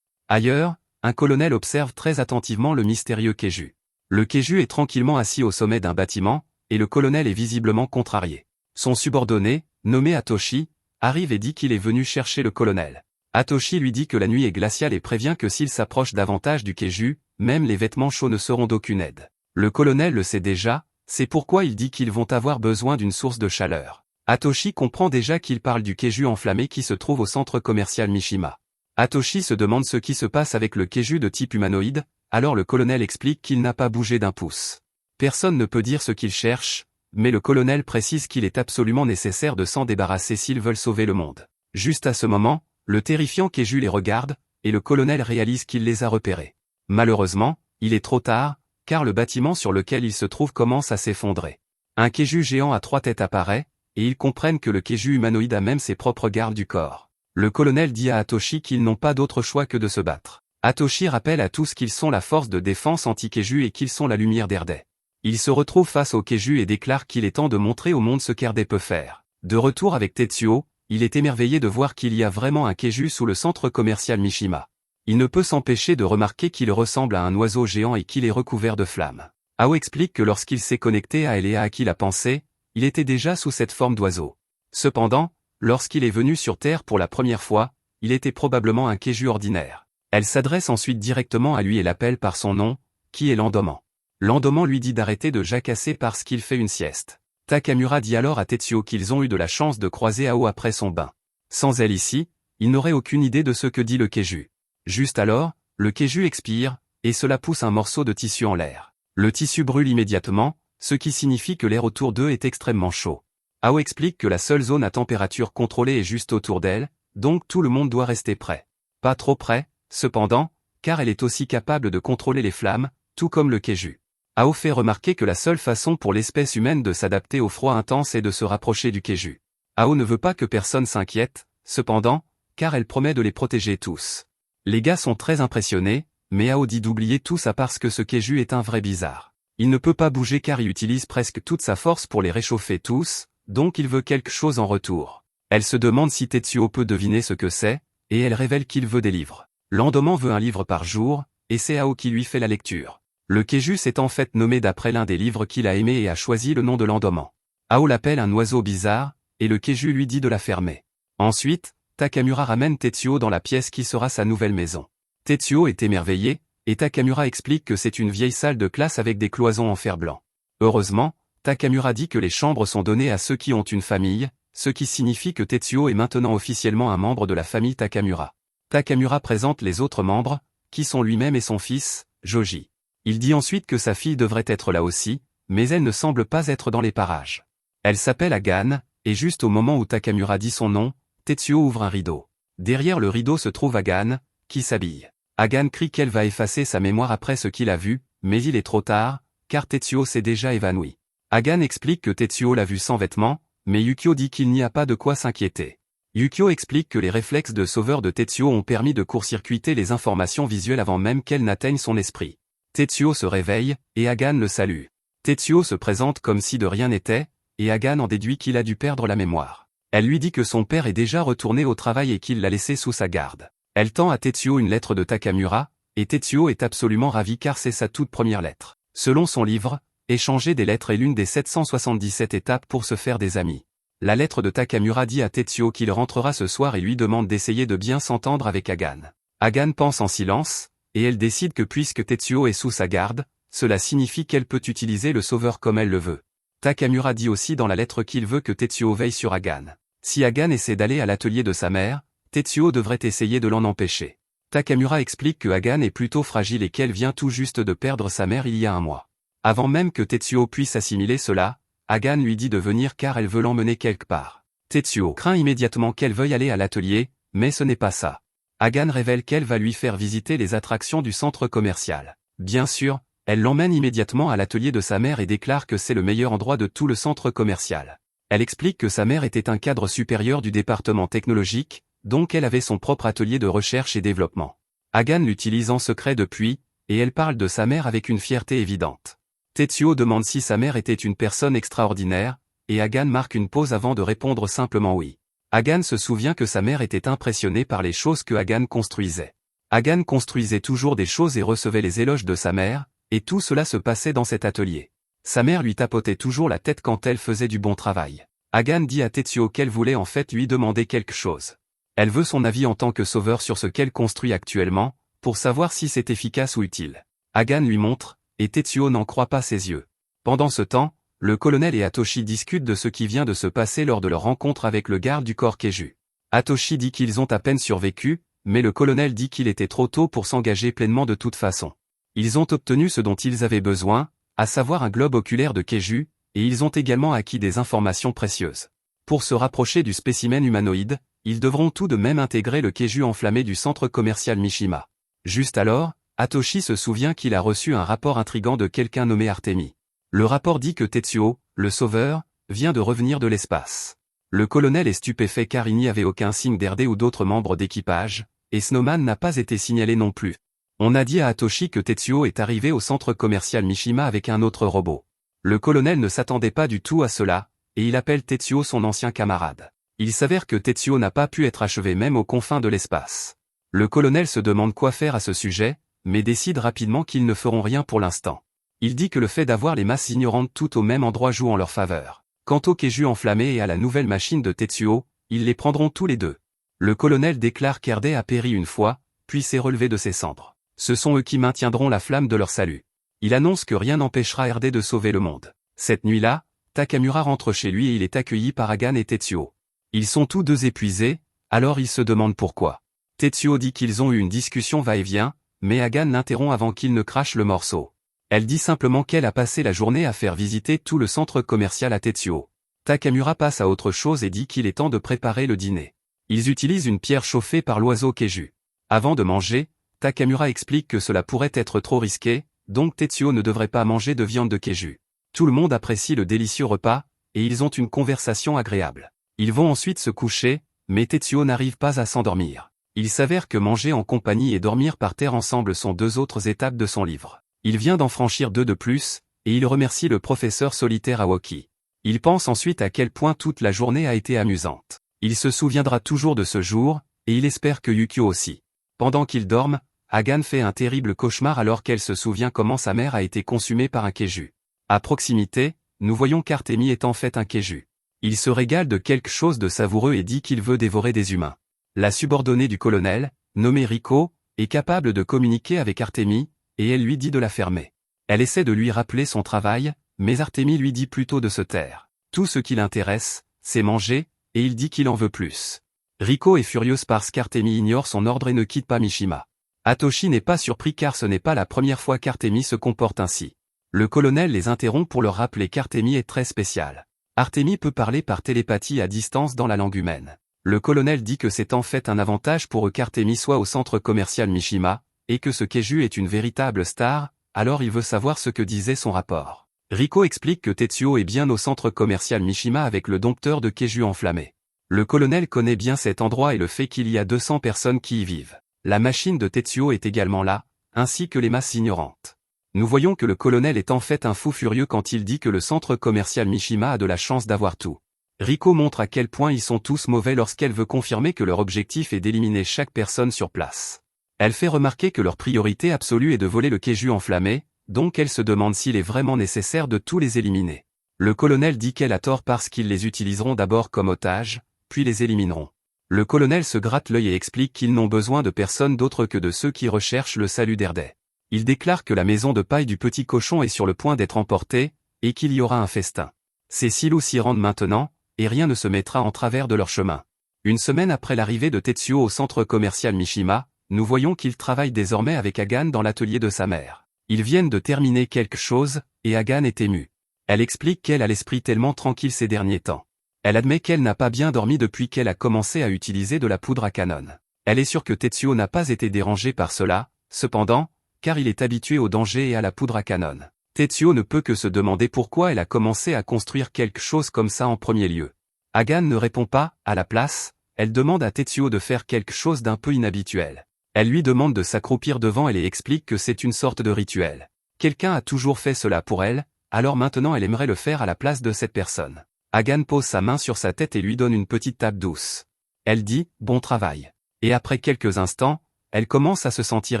Ailleurs, un colonel observe très attentivement le mystérieux keju. Le keju est tranquillement assis au sommet d'un bâtiment, et le colonel est visiblement contrarié. Son subordonné, nommé Atoshi, arrive et dit qu'il est venu chercher le colonel. Atoshi lui dit que la nuit est glaciale et prévient que s'il s'approche davantage du keju, même les vêtements chauds ne seront d'aucune aide. Le colonel le sait déjà, c'est pourquoi il dit qu'ils vont avoir besoin d'une source de chaleur. Atoshi comprend déjà qu'il parle du keju enflammé qui se trouve au centre commercial Mishima. Atoshi se demande ce qui se passe avec le keju de type humanoïde, alors le colonel explique qu'il n'a pas bougé d'un pouce. Personne ne peut dire ce qu'il cherche, mais le colonel précise qu'il est absolument nécessaire de s'en débarrasser s'ils veulent sauver le monde. Juste à ce moment, le terrifiant keju les regarde, et le colonel réalise qu'il les a repérés. Malheureusement, il est trop tard, car le bâtiment sur lequel il se trouve commence à s'effondrer. Un keju géant à 3 têtes apparaît, et ils comprennent que le keju humanoïde a même ses propres gardes du corps. Le colonel dit à Atoshi qu'ils n'ont pas d'autre choix que de se battre. Atoshi rappelle à tous qu'ils sont la force de défense anti-keju et qu'ils sont la lumière d'Erdai. Il se retrouve face au keju et déclare qu'il est temps de montrer au monde ce qu'Erdai peut faire. De retour avec Tetsuo, il est émerveillé de voir qu'il y a vraiment un keju sous le centre commercial Mishima. Il ne peut s'empêcher de remarquer qu'il ressemble à un oiseau géant et qu'il est recouvert de flammes. Ao explique que lorsqu'il s'est connecté à elle et à qui l'a pensé, il était déjà sous cette forme d'oiseau. Cependant, lorsqu'il est venu sur Terre pour la première fois, il était probablement un Keiju ordinaire. Elle s'adresse ensuite directement à lui et l'appelle par son nom, qui est Landoman. Landoman lui dit d'arrêter de jacasser parce qu'il fait une sieste. Takamura dit alors à Tetsuo qu'ils ont eu de la chance de croiser Ao après son bain. Sans elle ici, il n'aurait aucune idée de ce que dit le Keiju. Juste alors, le Keiju expire, et cela pousse un morceau de tissu en l'air. Le tissu brûle immédiatement, ce qui signifie que l'air autour d'eux est extrêmement chaud. Ao explique que la seule zone à température contrôlée est juste autour d'elle, donc tout le monde doit rester prêt. Pas trop près, cependant, car elle est aussi capable de contrôler les flammes, tout comme le Keiju. Ao fait remarquer que la seule façon pour l'espèce humaine de s'adapter au froid intense est de se rapprocher du Keiju. Ao ne veut pas que personne s'inquiète, cependant, car elle promet de les protéger tous. Les gars sont très impressionnés, mais Ao dit d'oublier tout ça parce que ce Keiju est un vrai bizarre. Il ne peut pas bouger car il utilise presque toute sa force pour les réchauffer tous, donc il veut quelque chose en retour. Elle se demande si Tetsuo peut deviner ce que c'est, et elle révèle qu'il veut des livres. Landoman veut un livre par jour, et c'est Ao qui lui fait la lecture. Le Keiju s'est en fait nommé d'après l'un des livres qu'il a aimé et a choisi le nom de Landoman. Ao l'appelle un oiseau bizarre, et le Keiju lui dit de la fermer. Ensuite, Takamura ramène Tetsuo dans la pièce qui sera sa nouvelle maison. Tetsuo est émerveillé, et Takamura explique que c'est une vieille salle de classe avec des cloisons en fer blanc. Heureusement, Takamura dit que les chambres sont données à ceux qui ont une famille, ce qui signifie que Tetsuo est maintenant officiellement un membre de la famille Takamura. Takamura présente les autres membres, qui sont lui-même et son fils, Joji. Il dit ensuite que sa fille devrait être là aussi, mais elle ne semble pas être dans les parages. Elle s'appelle Agan, et juste au moment où Takamura dit son nom, Tetsuo ouvre un rideau. Derrière le rideau se trouve Agan, qui s'habille. Agan crie qu'elle va effacer sa mémoire après ce qu'il a vu, mais il est trop tard, car Tetsuo s'est déjà évanoui. Agan explique que Tetsuo l'a vu sans vêtements, mais Yukio dit qu'il n'y a pas de quoi s'inquiéter. Yukio explique que les réflexes de sauveur de Tetsuo ont permis de court-circuiter les informations visuelles avant même qu'elles n'atteignent son esprit. Tetsuo se réveille, et Agan le salue. Tetsuo se présente comme si de rien n'était, et Agan en déduit qu'il a dû perdre la mémoire. Elle lui dit que son père est déjà retourné au travail et qu'il l'a laissé sous sa garde. Elle tend à Tetsuo une lettre de Takamura, et Tetsuo est absolument ravi car c'est sa toute première lettre. Selon son livre, échanger des lettres est l'une des 777 étapes pour se faire des amis. La lettre de Takamura dit à Tetsuo qu'il rentrera ce soir et lui demande d'essayer de bien s'entendre avec Agan. Agan pense en silence, et elle décide que puisque Tetsuo est sous sa garde, cela signifie qu'elle peut utiliser le sauveur comme elle le veut. Takamura dit aussi dans la lettre qu'il veut que Tetsuo veille sur Agan. Si Agan essaie d'aller à l'atelier de sa mère, Tetsuo devrait essayer de l'en empêcher. Takamura explique que Agan est plutôt fragile et qu'elle vient tout juste de perdre sa mère il y a un mois. Avant même que Tetsuo puisse assimiler cela, Agan lui dit de venir car elle veut l'emmener quelque part. Tetsuo craint immédiatement qu'elle veuille aller à l'atelier, mais ce n'est pas ça. Agan révèle qu'elle va lui faire visiter les attractions du centre commercial. Bien sûr, elle l'emmène immédiatement à l'atelier de sa mère et déclare que c'est le meilleur endroit de tout le centre commercial. Elle explique que sa mère était un cadre supérieur du département technologique, donc elle avait son propre atelier de recherche et développement. Agan l'utilise en secret depuis, et elle parle de sa mère avec une fierté évidente. Tetsuo demande si sa mère était une personne extraordinaire, et Agan marque une pause avant de répondre simplement oui. Agan se souvient que sa mère était impressionnée par les choses que Agan construisait. Agan construisait toujours des choses et recevait les éloges de sa mère, et tout cela se passait dans cet atelier. Sa mère lui tapotait toujours la tête quand elle faisait du bon travail. Agan dit à Tetsuo qu'elle voulait en fait lui demander quelque chose. Elle veut son avis en tant que sauveur sur ce qu'elle construit actuellement, pour savoir si c'est efficace ou utile. Agan lui montre, et Tetsuo n'en croit pas ses yeux. Pendant ce temps, le colonel et Hatoshi discutent de ce qui vient de se passer lors de leur rencontre avec le garde du corps Keiju. Hatoshi dit qu'ils ont à peine survécu, mais le colonel dit qu'il était trop tôt pour s'engager pleinement de toute façon. Ils ont obtenu ce dont ils avaient besoin, à savoir un globe oculaire de Keiju, et ils ont également acquis des informations précieuses. Pour se rapprocher du spécimen humanoïde, ils devront tout de même intégrer le Keiju enflammé du centre commercial Mishima. Juste alors, Hatoshi se souvient qu'il a reçu un rapport intrigant de quelqu'un nommé Artemis. Le rapport dit que Tetsuo, le sauveur, vient de revenir de l'espace. Le colonel est stupéfait car il n'y avait aucun signe d'Erde ou d'autres membres d'équipage, et Snowman n'a pas été signalé non plus. On a dit à Hatoshi que Tetsuo est arrivé au centre commercial Mishima avec un autre robot. Le colonel ne s'attendait pas du tout à cela, et il appelle Tetsuo son ancien camarade. Il s'avère que Tetsuo n'a pas pu être achevé même aux confins de l'espace. Le colonel se demande quoi faire à ce sujet, mais décide rapidement qu'ils ne feront rien pour l'instant. Il dit que le fait d'avoir les masses ignorantes toutes au même endroit joue en leur faveur. Quant au Keiju enflammé et à la nouvelle machine de Tetsuo, ils les prendront tous les deux. Le colonel déclare qu'Erdet a péri une fois, puis s'est relevé de ses cendres. Ce sont eux qui maintiendront la flamme de leur salut. Il annonce que rien n'empêchera Erdet de sauver le monde. Cette nuit-là, Takamura rentre chez lui et il est accueilli par Hagan et Tetsuo. Ils sont tous deux épuisés, alors ils se demandent pourquoi. Tetsuo dit qu'ils ont eu une discussion va-et-vient, mais Hagan l'interrompt avant qu'il ne crache le morceau. Elle dit simplement qu'elle a passé la journée à faire visiter tout le centre commercial à Tetsuo. Takamura passe à autre chose et dit qu'il est temps de préparer le dîner. Ils utilisent une pierre chauffée par l'oiseau Keiju. Avant de manger, Takamura explique que cela pourrait être trop risqué, donc Tetsuo ne devrait pas manger de viande de Keiju. Tout le monde apprécie le délicieux repas, et ils ont une conversation agréable. Ils vont ensuite se coucher, mais Tetsuo n'arrive pas à s'endormir. Il s'avère que manger en compagnie et dormir par terre ensemble sont deux autres étapes de son livre. Il vient d'en franchir deux de plus, et il remercie le professeur solitaire Aoki. Il pense ensuite à quel point toute la journée a été amusante. Il se souviendra toujours de ce jour, et il espère que Yukio aussi. Pendant qu'ils dorment, Hagan fait un terrible cauchemar alors qu'elle se souvient comment sa mère a été consumée par un Keiju. À proximité, nous voyons qu'Artemi est en fait un Keiju. Il se régale de quelque chose de savoureux et dit qu'il veut dévorer des humains. La subordonnée du colonel, nommée Riko, est capable de communiquer avec Artemi, et elle lui dit de la fermer. Elle essaie de lui rappeler son travail, mais Artemi lui dit plutôt de se taire. Tout ce qui l'intéresse, c'est manger, et il dit qu'il en veut plus. Riko est furieuse parce qu'Artemi ignore son ordre et ne quitte pas Mishima. Hatoshi n'est pas surpris car ce n'est pas la première fois qu'Artemi se comporte ainsi. Le colonel les interrompt pour leur rappeler qu'Artemi est très spécial. Artemi peut parler par télépathie à distance dans la langue humaine. Le colonel dit que c'est en fait un avantage pour eux qu'Artemi soit au centre commercial Mishima, et que ce Keiju est une véritable star, alors il veut savoir ce que disait son rapport. Riko explique que Tetsuo est bien au centre commercial Mishima avec le dompteur de Keiju enflammé. Le colonel connaît bien cet endroit et le fait qu'il y a 200 personnes qui y vivent. La machine de Tetsuo est également là, ainsi que les masses ignorantes. Nous voyons que le colonel est en fait un fou furieux quand il dit que le centre commercial Mishima a de la chance d'avoir tout. Riko montre à quel point ils sont tous mauvais lorsqu'elle veut confirmer que leur objectif est d'éliminer chaque personne sur place. Elle fait remarquer que leur priorité absolue est de voler le Keiju enflammé, donc elle se demande s'il est vraiment nécessaire de tous les éliminer. Le colonel dit qu'elle a tort parce qu'ils les utiliseront d'abord comme otages, puis les élimineront. Le colonel se gratte l'œil et explique qu'ils n'ont besoin de personne d'autre que de ceux qui recherchent le salut d'Erdet. Il déclare que la maison de paille du petit cochon est sur le point d'être emportée, et qu'il y aura un festin. Ces silos s'y rendent maintenant, et rien ne se mettra en travers de leur chemin. Une semaine après l'arrivée de Tetsuo au centre commercial Mishima, nous voyons qu'il travaille désormais avec Hagan dans l'atelier de sa mère. Ils viennent de terminer quelque chose, et Hagan est émue. Elle explique qu'elle a l'esprit tellement tranquille ces derniers temps. Elle admet qu'elle n'a pas bien dormi depuis qu'elle a commencé à utiliser de la poudre à canon. Elle est sûre que Tetsuo n'a pas été dérangé par cela, cependant, car il est habitué au danger et à la poudre à canon. Tetsuo ne peut que se demander pourquoi elle a commencé à construire quelque chose comme ça en premier lieu. Hagan ne répond pas, à la place, elle demande à Tetsuo de faire quelque chose d'un peu inhabituel. Elle lui demande de s'accroupir devant elle et explique que c'est une sorte de rituel. Quelqu'un a toujours fait cela pour elle, alors maintenant elle aimerait le faire à la place de cette personne. Hagan pose sa main sur sa tête et lui donne une petite tape douce. Elle dit « Bon travail ». Et après quelques instants, elle commence à se sentir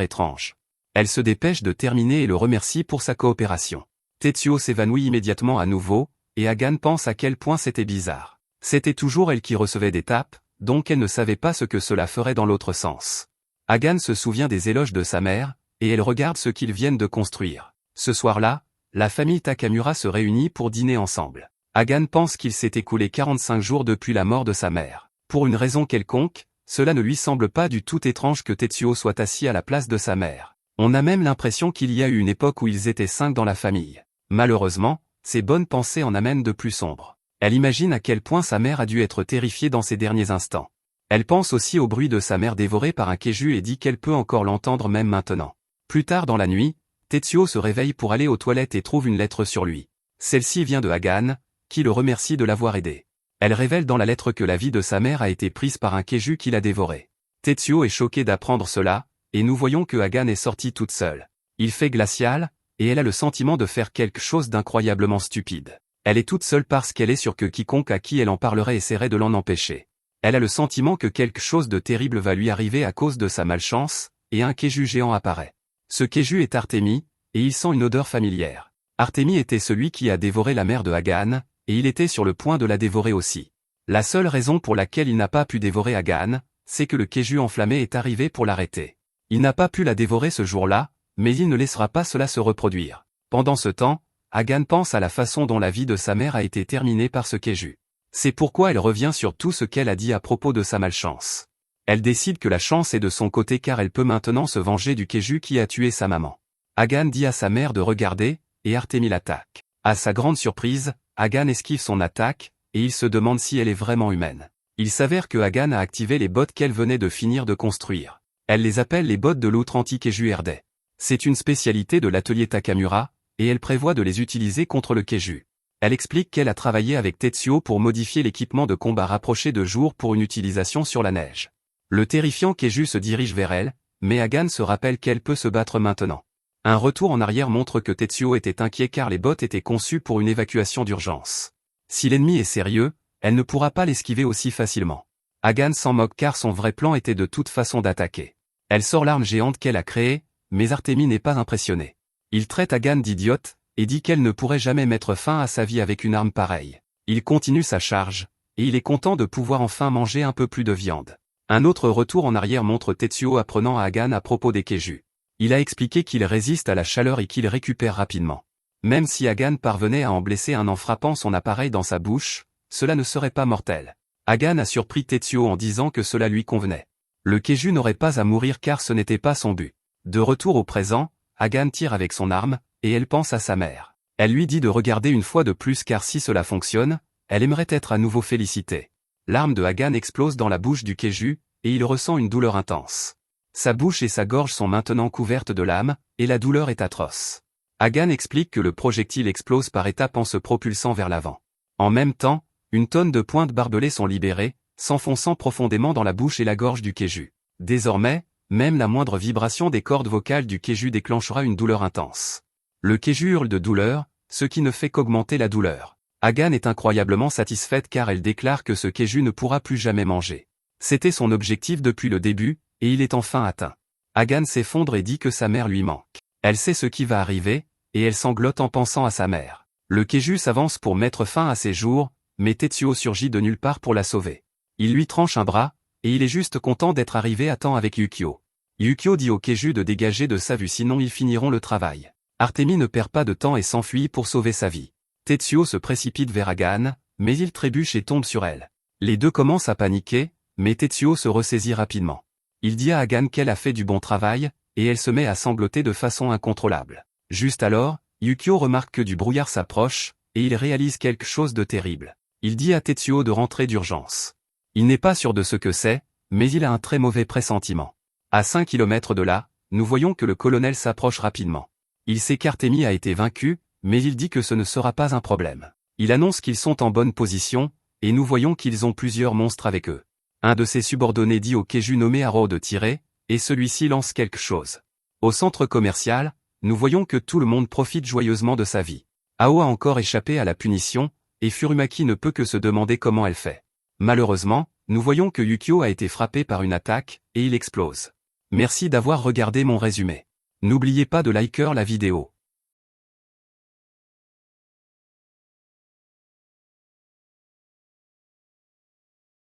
étrange. Elle se dépêche de terminer et le remercie pour sa coopération. Tetsuo s'évanouit immédiatement à nouveau, et Hagan pense à quel point c'était bizarre. C'était toujours elle qui recevait des tapes, donc elle ne savait pas ce que cela ferait dans l'autre sens. Hagan se souvient des éloges de sa mère, et elle regarde ce qu'ils viennent de construire. Ce soir-là, la famille Takamura se réunit pour dîner ensemble. Hagan pense qu'il s'est écoulé 45 jours depuis la mort de sa mère. Pour une raison quelconque, cela ne lui semble pas du tout étrange que Tetsuo soit assis à la place de sa mère. On a même l'impression qu'il y a eu une époque où ils étaient 5 dans la famille. Malheureusement, ses bonnes pensées en amènent de plus sombres. Elle imagine à quel point sa mère a dû être terrifiée dans ces derniers instants. Elle pense aussi au bruit de sa mère dévorée par un Keiju et dit qu'elle peut encore l'entendre même maintenant. Plus tard dans la nuit, Tetsuo se réveille pour aller aux toilettes et trouve une lettre sur lui. Celle-ci vient de Hagan, qui le remercie de l'avoir aidé. Elle révèle dans la lettre que la vie de sa mère a été prise par un Keiju qui l'a dévoré. Tetsuo est choqué d'apprendre cela, et nous voyons que Hagan est sortie toute seule. Il fait glacial, et elle a le sentiment de faire quelque chose d'incroyablement stupide. Elle est toute seule parce qu'elle est sûre que quiconque à qui elle en parlerait essaierait de l'en empêcher. Elle a le sentiment que quelque chose de terrible va lui arriver à cause de sa malchance, et un Keiju géant apparaît. Ce Keiju est Artemi, et il sent une odeur familière. Artemi était celui qui a dévoré la mère de Hagan, et il était sur le point de la dévorer aussi. La seule raison pour laquelle il n'a pas pu dévorer Hagan, c'est que le Keju enflammé est arrivé pour l'arrêter. Il n'a pas pu la dévorer ce jour-là, mais il ne laissera pas cela se reproduire. Pendant ce temps, Hagan pense à la façon dont la vie de sa mère a été terminée par ce Keju. C'est pourquoi elle revient sur tout ce qu'elle a dit à propos de sa malchance. Elle décide que la chance est de son côté car elle peut maintenant se venger du Keju qui a tué sa maman. Hagan dit à sa mère de regarder, et Artemis l'attaque. À sa grande surprise, Hagan esquive son attaque, et il se demande si elle est vraiment humaine. Il s'avère que Hagan a activé les bots qu'elle venait de finir de construire. Elle les appelle les bots de l'outre anti-Keju Erdei. C'est une spécialité de l'atelier Takamura, et elle prévoit de les utiliser contre le Keju. Elle explique qu'elle a travaillé avec Tetsuo pour modifier l'équipement de combat rapproché de jour pour une utilisation sur la neige. Le terrifiant Keju se dirige vers elle, mais Hagan se rappelle qu'elle peut se battre maintenant. Un retour en arrière montre que Tetsuo était inquiet car les bots étaient conçus pour une évacuation d'urgence. Si l'ennemi est sérieux, elle ne pourra pas l'esquiver aussi facilement. Hagan s'en moque car son vrai plan était de toute façon d'attaquer. Elle sort l'arme géante qu'elle a créée, mais Artemis n'est pas impressionné. Il traite Hagan d'idiote, et dit qu'elle ne pourrait jamais mettre fin à sa vie avec une arme pareille. Il continue sa charge, et il est content de pouvoir enfin manger un peu plus de viande. Un autre retour en arrière montre Tetsuo apprenant à Hagan à propos des Keju. Il a expliqué qu'il résiste à la chaleur et qu'il récupère rapidement. Même si Hagan parvenait à en blesser un en frappant son appareil dans sa bouche, cela ne serait pas mortel. Hagan a surpris Tetsuo en disant que cela lui convenait. Le Keju n'aurait pas à mourir car ce n'était pas son but. De retour au présent, Hagan tire avec son arme, et elle pense à sa mère. Elle lui dit de regarder une fois de plus car si cela fonctionne, elle aimerait être à nouveau félicitée. L'arme de Hagan explose dans la bouche du Keju, et il ressent une douleur intense. Sa bouche et sa gorge sont maintenant couvertes de lame, et la douleur est atroce. Hagan explique que le projectile explose par étapes en se propulsant vers l'avant. En même temps, une tonne de pointes barbelées sont libérées, s'enfonçant profondément dans la bouche et la gorge du Keju. Désormais, même la moindre vibration des cordes vocales du Keju déclenchera une douleur intense. Le Keju hurle de douleur, ce qui ne fait qu'augmenter la douleur. Hagan est incroyablement satisfaite car elle déclare que ce Keju ne pourra plus jamais manger. C'était son objectif depuis le début, et il est enfin atteint. Hagan s'effondre et dit que sa mère lui manque. Elle sait ce qui va arriver, et elle sanglote en pensant à sa mère. Le Keju s'avance pour mettre fin à ses jours, mais Tetsuo surgit de nulle part pour la sauver. Il lui tranche un bras, et il est juste content d'être arrivé à temps avec Yukio. Yukio dit au Keju de dégager de sa vue sinon ils finiront le travail. Artemis ne perd pas de temps et s'enfuit pour sauver sa vie. Tetsuo se précipite vers Hagan, mais il trébuche et tombe sur elle. Les deux commencent à paniquer, mais Tetsuo se ressaisit rapidement. Il dit à Hagan qu'elle a fait du bon travail, et elle se met à sangloter de façon incontrôlable. Juste alors, Yukio remarque que du brouillard s'approche, et il réalise quelque chose de terrible. Il dit à Tetsuo de rentrer d'urgence. Il n'est pas sûr de ce que c'est, mais il a un très mauvais pressentiment. À 5 km de là, nous voyons que le colonel s'approche rapidement. Il sait qu'Artemis a été vaincu, mais il dit que ce ne sera pas un problème. Il annonce qu'ils sont en bonne position, et nous voyons qu'ils ont plusieurs monstres avec eux. Un de ses subordonnés dit au Keju nommé Haro de tirer, et celui-ci lance quelque chose. Au centre commercial, nous voyons que tout le monde profite joyeusement de sa vie. Ao a encore échappé à la punition, et Furumaki ne peut que se demander comment elle fait. Malheureusement, nous voyons que Yukio a été frappé par une attaque, et il explose. Merci d'avoir regardé mon résumé. N'oubliez pas de liker la vidéo.